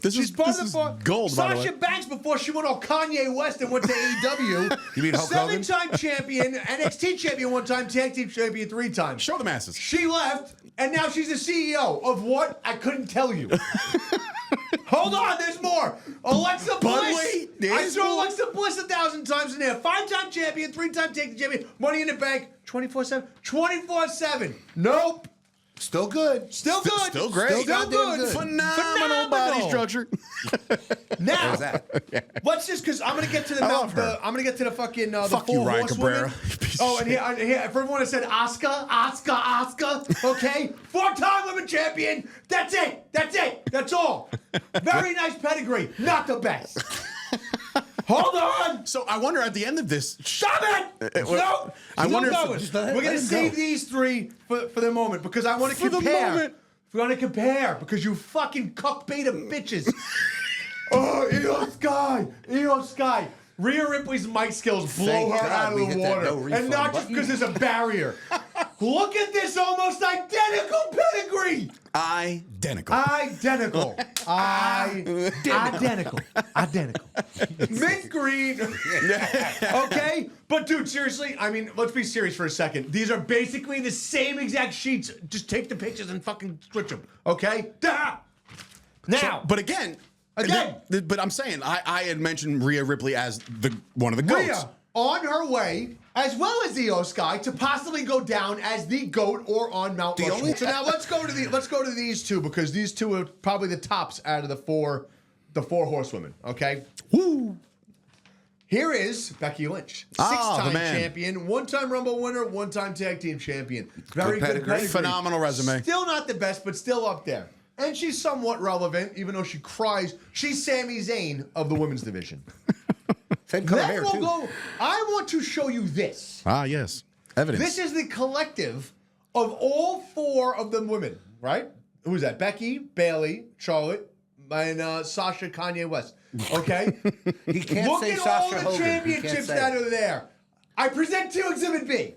This
She's part
this
of
is
the
gold, by the way.
Sasha Banks before she went all Kanye West and went to AEW.
You mean Hulk Hogan?
Seven-time champion, NXT champion one time, tag team champion 3 times.
Show the masses.
She left, and now she's the CEO of what? I couldn't tell you. Hold on, there's more. Alexa Bliss.
wait,
I
there's
throw
more.
Alexa Bliss 1,000 times in there. 5-time champion, 3-time tag team champion, Money in the Bank, 24/7. 24/7. Nope.
Still good.
Still good.
Still great.
Still
Still
goddamn
good.
good.
Phenomenal body structure.
Now,
There's that.
let's just because I'm gonna get to the
I love her.
I'm gonna get to the fucking the
Fuck
4
you, Ryan
horsewomen.
Cabrera. You piece of
Oh, and here for everyone that said Oscar, okay, 4-time women champion. That's it. That's all. Very nice pedigree. Not the best. Hold on.
So I wonder at the end of this.
Stop it!
Uh,
No,
I
keep
wonder if-
going.
just let
We're gonna
him
save
go.
these 3 for the moment because I want to
For the
compare.
moment.
We're gonna compare because you fucking cuck beta bitches. Oh, Io Sky. Rhea Ripley's mic skills blow
Thank
her
God
out of
we
the
hit that
water,
no refund
and not just
button.
because there's a barrier. Look at this almost identical pedigree.
Identical.
Identical. Identical. Mint green. Okay? But dude, seriously, I mean, let's be serious for a second. These are basically the same exact sheets. Just take the pictures and fucking switch them. Okay? Duh! Now,
But again, but I'm saying I had mentioned Rhea Ripley as one of the goats.
Rhea on her way, as well as Io Sky, to possibly go down as the GOAT or on Mount Rushmore. So now let's go to these 2 because these 2 are probably the tops out of the 4 horsewomen. Okay.
Woo!
Here is Becky Lynch,
Ah, the
6-time
man.
champion, 1-time Rumble winner, 1-time tag team champion. Very
Good
good
pedigree.
Phenomenal resume.
Still not the best, but still up there. And she's somewhat relevant, even though she cries. She's Sami Zayn of the women's division.
Same color
Then
hair,
we'll
too.
go. I want to show you this.
Ah, yes. Evidence.
This is the collective of all 4 of them women, right? Who's that? Becky, Bailey, Charlotte, and Sasha Kanye West. Okay?
He can't
Look
say
at
Sasha
all the
Hogan. He can't
championships
say
that
it.
are there. I present to you Exhibit B.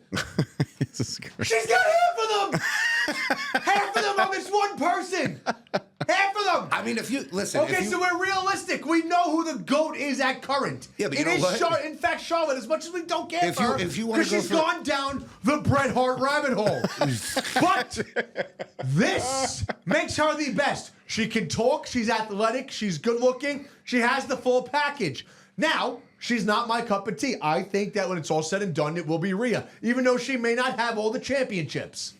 Jesus Christ.
She's got half of them. Half of them on this one person. Half of them.
I mean, if you listen.
Okay,
if you,
so we're realistic. We know who the GOAT is at current.
Yeah, but you
It
know
is
what?
in fact, Charlotte, as much as we don't care
If
for
you-
her,
if you wanna
because
go
she's
for-
gone down the Bret Hart rabbit hole. But this makes her the best. She can talk, she's athletic, she's good looking, she has the full package. Now, she's not my cup of tea. I think that when it's all said and done, it will be Rhea, even though she may not have all the championships.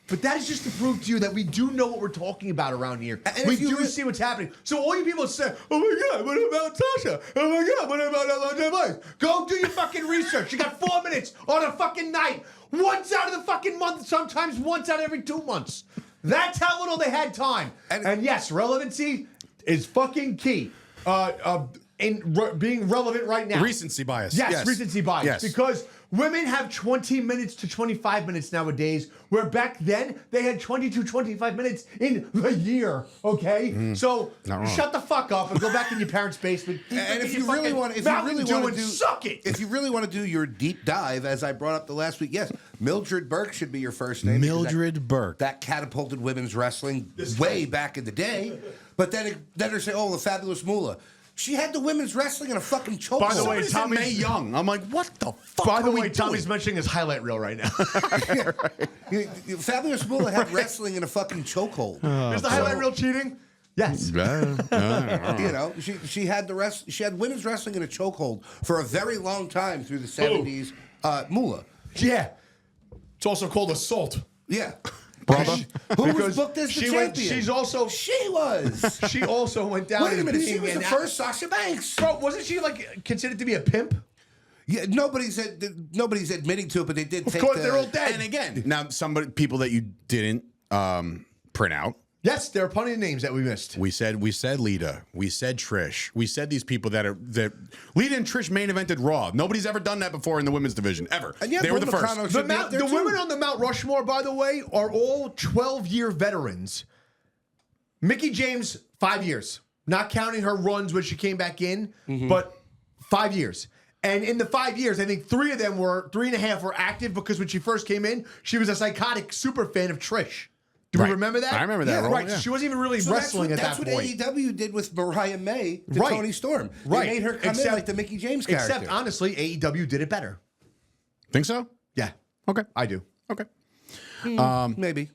But that is just to prove to you that we do know what we're talking about around here.
And
We
if you
do see what's happening. So all you people say, oh my God, what about Tasha? Oh my God, what about LJ Boyce? Go do your fucking research. You got 4 minutes on a fucking night. Once out of the fucking month, sometimes once out of every 2 months. That's how little they had time. And yes, relevancy is fucking key. Being relevant right now.
Recency bias.
Yes, recency bias.
Yes.
Because women have 20 minutes to 25 minutes nowadays, where back then they had 20 to 25 minutes in the year. Okay? So
Not wrong.
shut the fuck up and go back in your parents' basement.
And if you really want, to do,
suck it.
If you really want to do your deep dive, as I brought up the last week, yes, Mildred Burke should be your first name. because
Mildred Burke.
that catapulted women's wrestling way back in the day. But then they say, oh, the Fabulous Moolah. She had the women's wrestling in a fucking chokehold.
By the way,
Somebody said
Tommy's-
Mae Young. I'm like, what the fuck?
By the
are we
way, Tommy's
doing?
mentioning his highlight reel right now.
Fabulous Moolah had wrestling in a fucking chokehold.
Is the highlight reel cheating? Yes.
You know, she had she had women's wrestling in a chokehold for a very long time through the 70s. Moolah.
Yeah. It's also called assault.
Yeah.
Brother.
Who was
Because
booked as the
she
champion?
she's also
She was.
she also went down.
Wait a
as
minute, she
being
was the
an
first Sasha Banks.
Bro, wasn't she like considered to be a pimp?
Yeah, nobody's admitting to it, but they did take.
Of course, they're all dead.
And again, now people that you didn't print out.
Yes, there are plenty of names that we missed.
We said Lita. We said Trish. We said these people that Lita and Trish main evented Raw. Nobody's ever done that before in the women's division ever.
And yeah,
they were the
Bull
first.
Nakano should be up there
The
too.
women on the Mount Rushmore, by the way, are all 12-year veterans. Mickie James, 5 years. Not counting her runs when she came back in, but 5 years. And in the 5 years, I think 3.5 were active because when she first came in, she was a psychotic super fan of Trish. Do we remember that?
I remember that.
Yeah,
role,
Right.
yeah.
She wasn't even really wrestling at that point.
That's what AEW did with Mariah May to
Right.
Toni Storm. They
Right.
made her come in like the Mickie James character.
Except, honestly, AEW did it better.
Think so?
Yeah,
Okay.
I do.
Okay.
Maybe.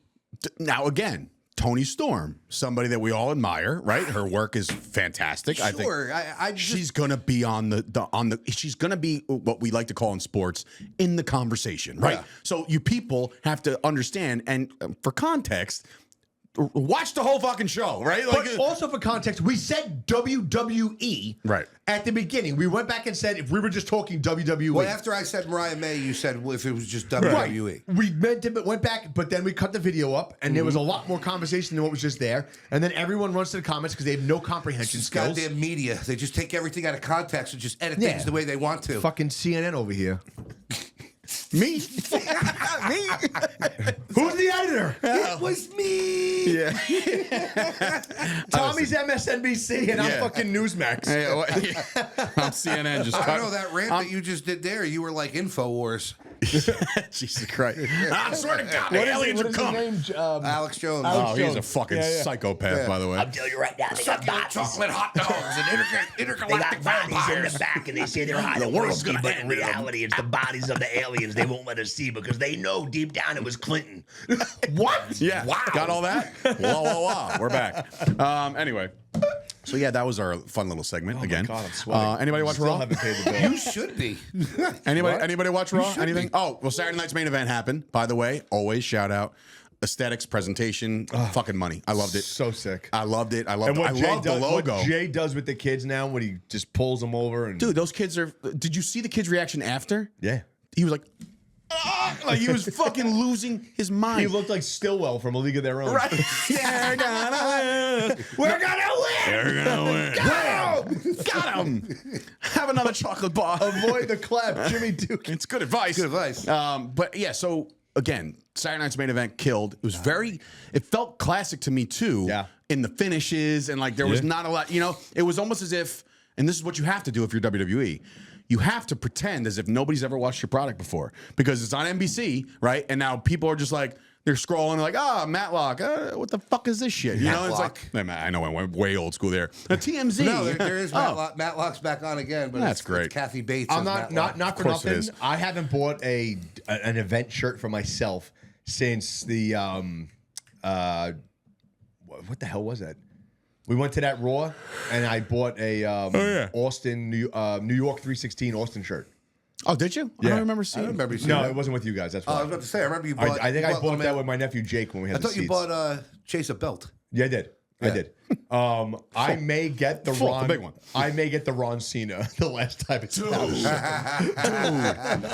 Now again, Toni Storm, somebody that we all admire, right? Her work is fantastic. I think
Sure. I just,
she's gonna be on the she's gonna be what we like to call in sports in the conversation, right?
Yeah.
So you people have to understand, and for context, watch the whole fucking show, right?
But also for context, we said WWE
Right.
at the beginning. We went back and said if we were just talking WWE.
well, after I said Mariah May, you said if it was just WWE.
We went back, but then we cut the video up, and there was a lot more conversation than what was just there. And then everyone runs to the comments because they have no comprehension
It's
skills.
goddamn media. They just take everything out of context and just edit things the way they want to.
Fucking CNN over here.
me, me.
Who's the editor?
It was me.
Yeah.
Tommy's MSNBC, and I'm fucking Newsmax.
Hey, I'm CNN. Just
I know that rant that you just did there. You were like InfoWars.
Jesus Christ! I swear to God, the aliens are coming.
Alex Jones.
Oh, he's a fucking psychopath, by the way.
I'll tell you right now, they got bodies.
chocolate hot dogs and
They
intergalactic
got bodies in
vampires.
the back, and they say they're hiding
The world's
whiskey,
gonna
but
end
in
with them.
reality, it's the bodies of the aliens they won't let us see because they know deep down it was Clinton.
What?
Yeah.
Wow.
Got all that? Whoa, whoa, whoa. We're back. Anyway. So yeah, that was our fun little segment again.
God, I'm sweating.
Anybody watch
Still
Raw?
haven't paid the bill.
You should be.
Anybody watch Raw?
should
Anything?
be.
Oh, well, Saturday night's main event happened. By the way, always shout out aesthetics, presentation, fucking money. I loved it.
So sick.
I loved it. I loved
And
it. I
what Jay,
love the
does,
logo.
what Jay does with the kids now when he just pulls them over and
Dude, those kids are. Did you see the kid's reaction after?
yeah.
He was like, "Ah," like he was fucking losing his mind.
He looked like Stillwell from A League of Their Own.
Right. They're gonna win.
We're gonna win.
They're gonna win.
Got him.
Got him. Have another chocolate bar.
Avoid the clap, Jimmy Duke.
It's good advice.
Good advice.
But yeah, so again, Saturday night's main event killed. It was it felt classic to me too.
Yeah.
In the finishes and like there was not a lot, it was almost as if, and this is what you have to do if you're WWE. You have to pretend as if nobody's ever watched your product before because it's on NBC, right? And now people are just like, they're scrolling like, Matlock, what the fuck is this shit? You know, it's like, I know I went way old school there. TMZ.
No, there is Matlock's back on again, but
That's
it's
great.
Kathy Bates.
I'm
as
not
Matlock.
for
course it
nothing.
is.
I haven't bought an event shirt for myself since the what the hell was that? We went to that Raw, and I bought a Austin, New York 316 Austin shirt.
Oh, did you? I
Yeah.
don't remember
I
seeing
don't remember you seeing
No,
that.
it wasn't with you guys. That's
Oh, I
why.
was about to say, I remember you bought.
I think I bought that
Little
with my nephew Jake when we had
I
the
thought you
seats.
bought Chase a belt.
Yeah, I did. I did. I may get the
Full, the big one.
I may get the Ron Cena the last time it's out.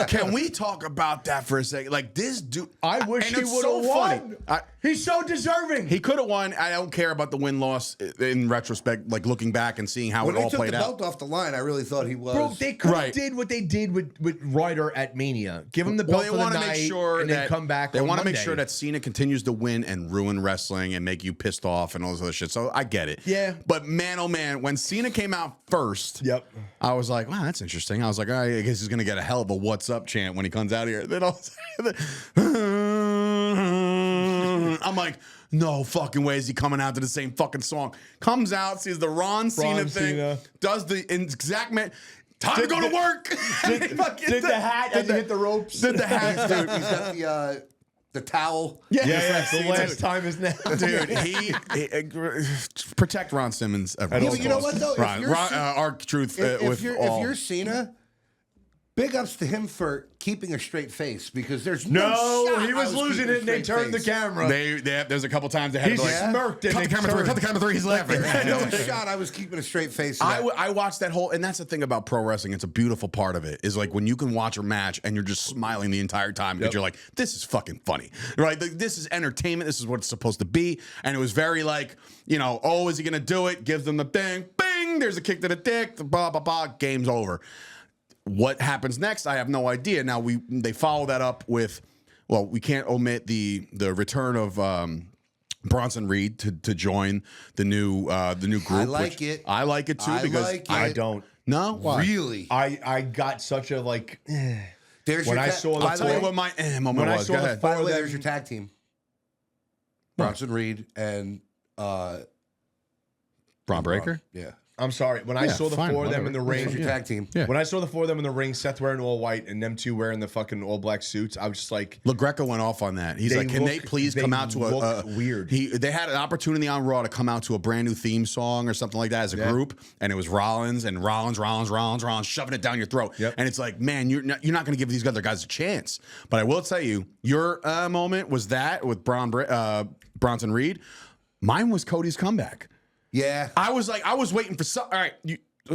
Can we talk about that for a second? Like this dude,
I wish
and
he
it's
would have
so
won.
funny.
He's so deserving.
He could have won. I don't care about the win-loss in retrospect, like looking back and seeing how
When
it
they
all
took
played
the
out.
belt off the line, I really thought he was.
Bro, they could have
Right.
did what they did with Ryder at Mania. Give him the
Well,
belt
they
for the
want to
night
make sure
and
that
then come back.
They
on
want to make
Monday.
sure that Cena continues to win and ruin wrestling and make you pissed off and all this other shit. So I get it.
Yeah.
But man, oh man, when Cena came out first,
Yep.
I was like, wow, that's interesting. I was like, all right, I guess he's gonna get a hell of a "What's up" chant when he comes out here. Then I'm like, no fucking way is he coming out to the same fucking song. Comes out, sees the Ron Cena thing,
Cena.
does the exact man. Time to go to work.
Did the hat as he hit the ropes.
Did the hat, dude.
He's got the towel.
Yeah,
See,
the last time is now.
Dude, he protect Ron Simmons.
Yeah, but you know what though? If you're Cena-
Our truth
if
with
you're
all.
if you're Cena, Big ups to him for keeping a straight face because there's no shot
he was losing it and they turned the camera.
There's a couple times they had
He
to be like,
smirked and
cut
they
the camera three, cut the camera three. He's laughing.
no shot I was keeping a straight face.
I watched that whole, and that's the thing about pro wrestling. It's a beautiful part of it is like when you can watch a match and you're just smiling the entire time because you're like, this is fucking funny, right? Like, this is entertainment. This is what it's supposed to be. And it was very like, you know, oh, is he gonna do it? Gives them the thing, bing. There's a kick to the dick. Blah blah blah. Game's over. What happens next? I have no idea. Now they follow that up with, well, we can't omit the return of Bronson Reed to join the new group.
I like it.
I like it too because
I don't.
No, why?
Really?
I got such a like.
There's
when
your
I saw the
I'll tell you what my moment
when I
was.
saw
Go
the
ahead.
By the way,
them-
there's your tag team. Bronson Reed and
Braun Breaker.
Yeah.
I'm sorry. When I saw the
fine,
four of them in the
whatever.
ring,
There's your tag team.
Yeah.
when I saw the four of them in the ring, Seth wearing all white and them two wearing the fucking all black suits, I was just like,
LaGreca went off on that. He's
They
like, "Can they
look-
please
they
come out to a
look weird."
They had an opportunity on Raw to come out to a brand new theme song or something like that as a group, and it was Rollins shoving it down your throat.
Yep.
And it's like, man, you're not going to give these other guys a chance. But I will tell you, your moment was that with Bronson Reed. Mine was Cody's comeback.
Yeah.
I was waiting for some. All right,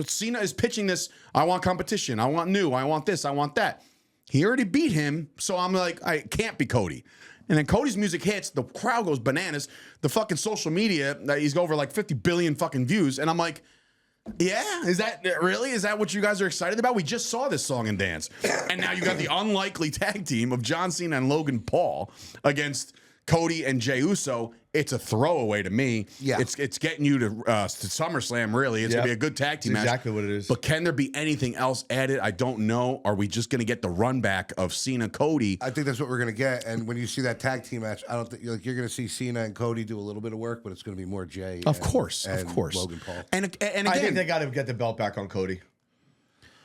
Cena is pitching this. I want competition. I want new. I want this. I want that. He already beat him, so I'm like, I can't be Cody. And then Cody's music hits. The crowd goes bananas. The fucking social media, he's over like 50 billion fucking views, and I'm like, yeah, is that what you guys are excited about? We just saw this song and dance, and now you got the unlikely tag team of John Cena and Logan Paul against Cody and Jey Uso. It's a throwaway to me.
Yeah.
It's getting you to SummerSlam, really. It's going to be a good tag team match.
exactly what it is.
But can there be anything else added? I don't know. Are we just going to get the run back of Cena, Cody?
I think that's what we're gonna get. And when you see that tag team match, I don't think you're gonna see Cena and Cody do a little bit of work, but it's gonna be more Jay.
Of course.
Logan Paul.
And again,
I think they got to get the belt back on Cody.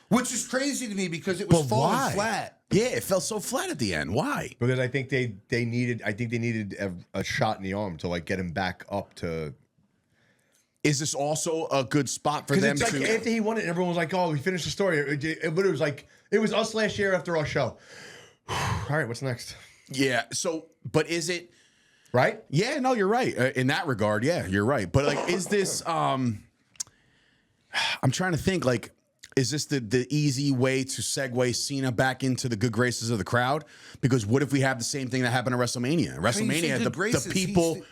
Which is crazy to me because it was falling
why?
flat.
Yeah, it fell so flat at the end. Why?
Because I think they needed a shot in the arm to like get him back up to.
Is this also a good spot for them
It's like
to?
after he won it, everyone was like, "Oh, we finished the story." But it was like it was us last year after our show. All right, what's next?
Yeah. So, but is it?
Right?
Yeah. No, you're right. In that regard, yeah, you're right. But like, is this? I'm trying to think. Like, is this the easy way to segue Cena back into the good graces of the crowd? Because what if we have the same thing that happened at WrestleMania? WrestleMania,
good graces,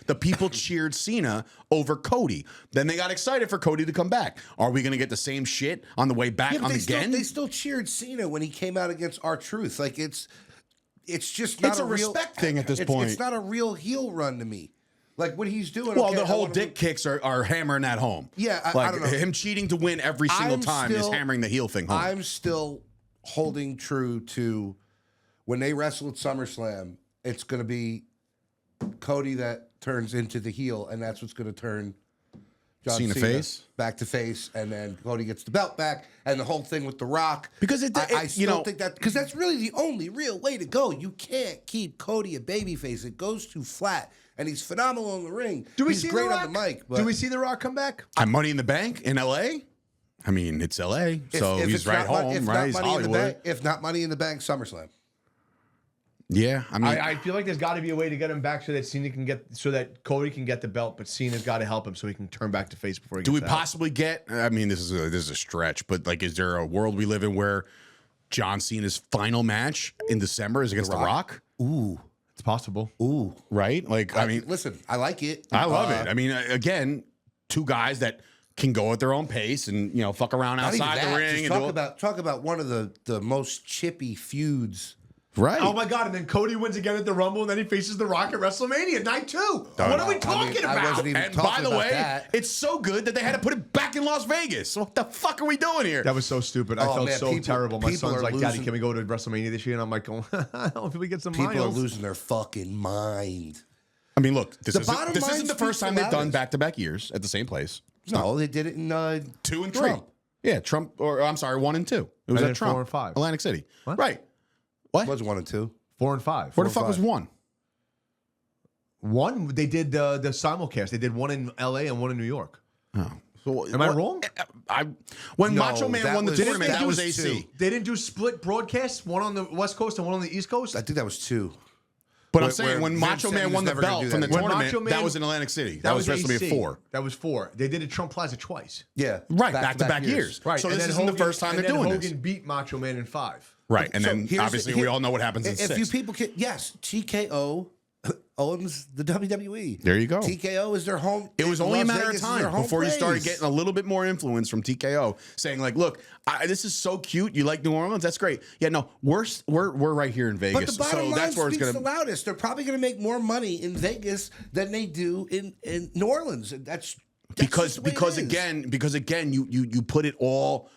the people cheered Cena over Cody. Then they got excited for Cody to come back. Are we going to get the same shit on the way back
Yeah, but
on
they
again?
still cheered Cena when he came out against R-Truth. Like it's just not
It's a
real
respect thing at this point.
It's not a real heel run to me. Like what he's doing.
Well,
okay,
the
I
whole
wanna-
dick kicks are hammering that home.
Yeah, I
like
don't know.
him cheating to win every single
I'm
time is
still-
hammering the heel thing home.
I'm still holding true to when they wrestle at SummerSlam. It's going to be Cody that turns into the heel, and that's what's going to turn John
Cena face?
back to face, and then Cody gets the belt back, and the whole thing with The Rock.
Because
I still think that because that's really the only real way to go. You can't keep Cody a babyface; it goes too flat. And he's phenomenal in the ring. He's great on the mic. But
Do we see The Rock come back?
I'm Money in the Bank in L.A. I mean, it's L.A., so
if
he's
it's
right
not,
home,
if
right?
Not
He's
money in the
Hollywood.
bank, if not Money in the Bank, SummerSlam.
Yeah, I mean,
I feel like there's got to be a way to get him back so that Cody can get the belt, but Cena's got to help him so he can turn back to face before he
do we
gets out.
possibly get? I mean, this is a stretch, but like, is there a world we live in where John Cena's final match in December is against The Rock?
Ooh.
It's possible.
Ooh.
Right? Like, I mean,
listen, I like it.
I love it. I mean, again, two guys that can go at their own pace and fuck around
Not even
outside the
that,
ring
just
and
talk about one of the most chippy feuds.
right.
Oh my God! And then Cody wins again at the Rumble, and then he faces The Rock at WrestleMania night 2. What are we talking
I
about?
wasn't even
And by
talking
the
about
way,
that.
it's so good that they had to put it back in Las Vegas. So what the fuck are we doing here?
That was so stupid. I
Oh,
felt
man,
so
people-
terrible. My
people
son's
are
like, "Daddy,
losing-
can we go to WrestleMania this year?" And I'm like, "Oh, if we get some
People
miles."
are losing their fucking mind.
I mean, look, this
The
isn't
bottom
the
line
first
speaks
time
the
they've done
loudest.
back-to-back years at the same place.
No, they did it in
2 and 3.
Trump.
Yeah, Trump, or I'm sorry, 1 and 2. It was
And
at
then
Trump.
4 and 5.
Atlantic City.
What?
Right. What?
was 1 and 2.
4 and 5.
Where the fuck was 1?
One? They did the simulcast. They did one in L.A. and one in New York.
Oh, So,
Am I wrong?
When
No,
Macho Man
that
won the
was-
tournament,
that
that was
was
AC.
two.
They didn't do split broadcasts, one on the West Coast and one on the East Coast?
I think that was 2.
But I'm
Where
saying when
Vince
Macho
said he
Man
was
won the
never gonna
belt
do
from the
that again.
When
tournament,
Macho Man-
that was in Atlantic City. That was WrestleMania
AC.
4.
That was 4. They did it Trump Plaza twice.
Yeah.
Right, back-to-back years.
Right.
So
and
this
then
isn't the
Hogan-
first time
and
they're
then
doing
Hogan
this.
beat Macho Man in 5.
Right, and
So
then
here's
obviously
the-
we all know what happens in
If
6.
you people can, yes, TKO owns the WWE.
There you go.
TKO is their home.
It was only a
Las
matter
Vegas
of
is their
time
home
before you started
place.
getting a little bit more influence from TKO, saying like, "Look, this is so cute. You like New Orleans? That's great. Yeah, no, we're right here in Vegas,
But the bottom
so
line
that's where it's
speaks
gonna."
the loudest. They're probably going to make more money in Vegas than they do in New Orleans. That's
because
just the way it is.
again you put it all.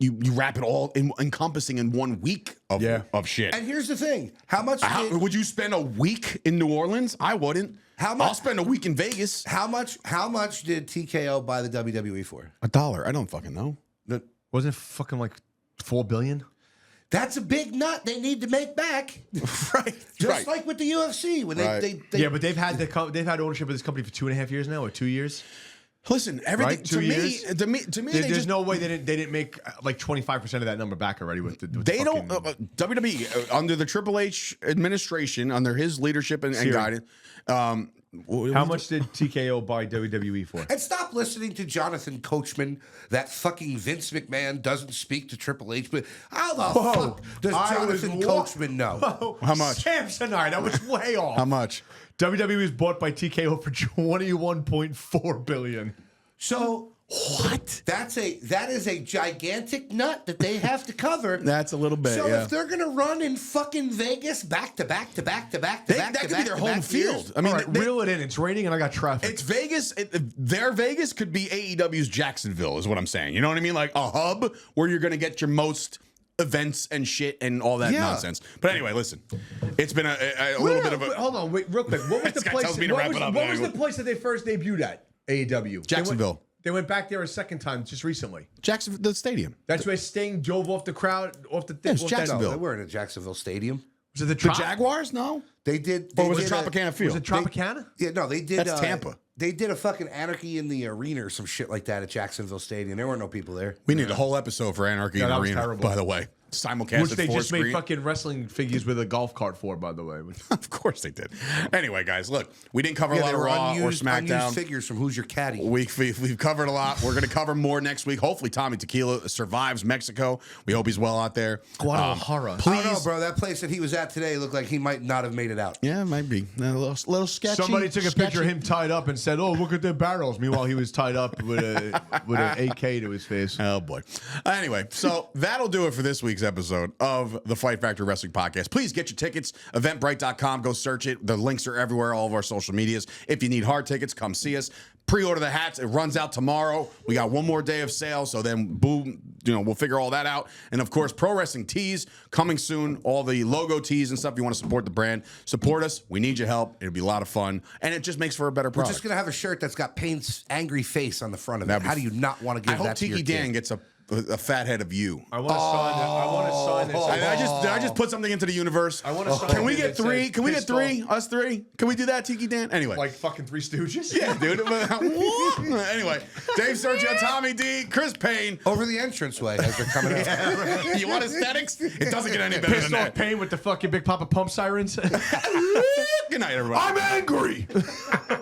You wrap it all encompassing in 1 week of shit.
And here's the thing: how much?
Would you spend a week in New Orleans? I wouldn't.
How much?
I'll spend a week in Vegas.
How much did TKO buy the WWE for?
$1. I don't fucking know.
Wasn't it fucking like $4 billion?
That's a big nut they need to make back.
Right.
Just like with the UFC when they
Yeah, but they've had ownership of this company for 2.5 years now, or 2 years.
Listen, everything
Right? 2 years?
to me,
There's no way they didn't make like 25% of that number back already with the.
They don't WWE under the Triple H administration, under his leadership and guidance.
How much did TKO buy WWE for?
And stop listening to Jonathan Coachman. That fucking Vince McMahon doesn't speak to Triple H. But how the fuck does Jonathan Coachman know?
How much?
Samsonite. That was way off.
How much?
WWE was bought by TKO for $21.4 billion.
So what? That is a gigantic nut that they have to cover.
That's a little bit.
So
yeah.
if they're gonna run in fucking Vegas back to back to back to back to back,
that could be their home field. I mean,
All right, reel it in. It's raining and I got traffic.
it's Vegas. Their Vegas could be AEW's Jacksonville, is what I'm saying. You know what I mean? Like a hub where you're going to get your most events and shit and all that nonsense. But anyway, listen, it's been a little bit of a.
Hold on, wait, real quick. What was the
This guy
place?
tells me to wrap it up.
What was the place that they first debuted at? AEW.
Jacksonville.
They went back there a second time just recently.
Jacksonville, the stadium.
That's where Sting drove off the crowd, off the thing.
it's Jacksonville.
No, they weren't at Jacksonville Stadium.
Was it the,
The Jaguars? No.
They did.
Or was
did
it Tropicana Field?
Was it Tropicana?
Yeah, no, they did.
That's Tampa.
They did a fucking Anarchy in the Arena or some shit like that at Jacksonville Stadium. There weren't no people there.
We need a whole episode for Anarchy in
that
the
was
Arena,
terrible.
by the way. Simulcast
Which
at
they
4
just made
screen.
fucking wrestling figures with a golf cart for, by the way.
Of course they did. Anyway, guys, look, we didn't cover a lot
they
of
were
Raw or
unused
SmackDown.
figures from Who's Your Caddy.
We've covered a lot. We're going to cover more next week. Hopefully, Tommy Tequila survives Mexico. We hope he's well out there.
Guadalajara.
I don't know, bro. That place that he was at today looked like he might not have made it out.
Yeah, it might be a little sketchy.
Somebody took a picture of him tied up and said, "Oh, look at their barrels." Meanwhile, he was tied up with an AK to his face.
Oh boy. Anyway, so that'll do it for this week's episode of the Fight Factory Wrestling Podcast. Please get your tickets. Eventbrite.com. Go search it. The links are everywhere. All of our social medias. If you need hard tickets, come see us. Pre-order the hats. It runs out tomorrow. We got one more day of sale. So then, boom, we'll figure all that out. And of course, Pro Wrestling Tees coming soon. All the logo tees and stuff. You want to support the brand? Support us. We need your help. It'll be a lot of fun, and it just makes for a better
We're
product.
just gonna have a shirt that's got Payne's angry face on the front of it. How do you not want to give
I hope
that to
Tiki
your
Dan
kid?
gets a fat head of you.
I want to sign that. I want to sign this.
I just put something into the universe.
I want to sign.
Can we
it
get
that says
three? Can we get
pissed
three?
off.
Us three? Can we do that, Tiki Dan? Anyway.
Like fucking Three Stooges?
Yeah, dude. Anyway, Dave Sturchio, Tommy D, Chris Payne.
Over the entranceway as they're coming out.
You want aesthetics? It doesn't get any better
Pissed
than
off
that.
Payne with the fucking Big Papa Pump sirens.
Good night, everybody.
I'm angry.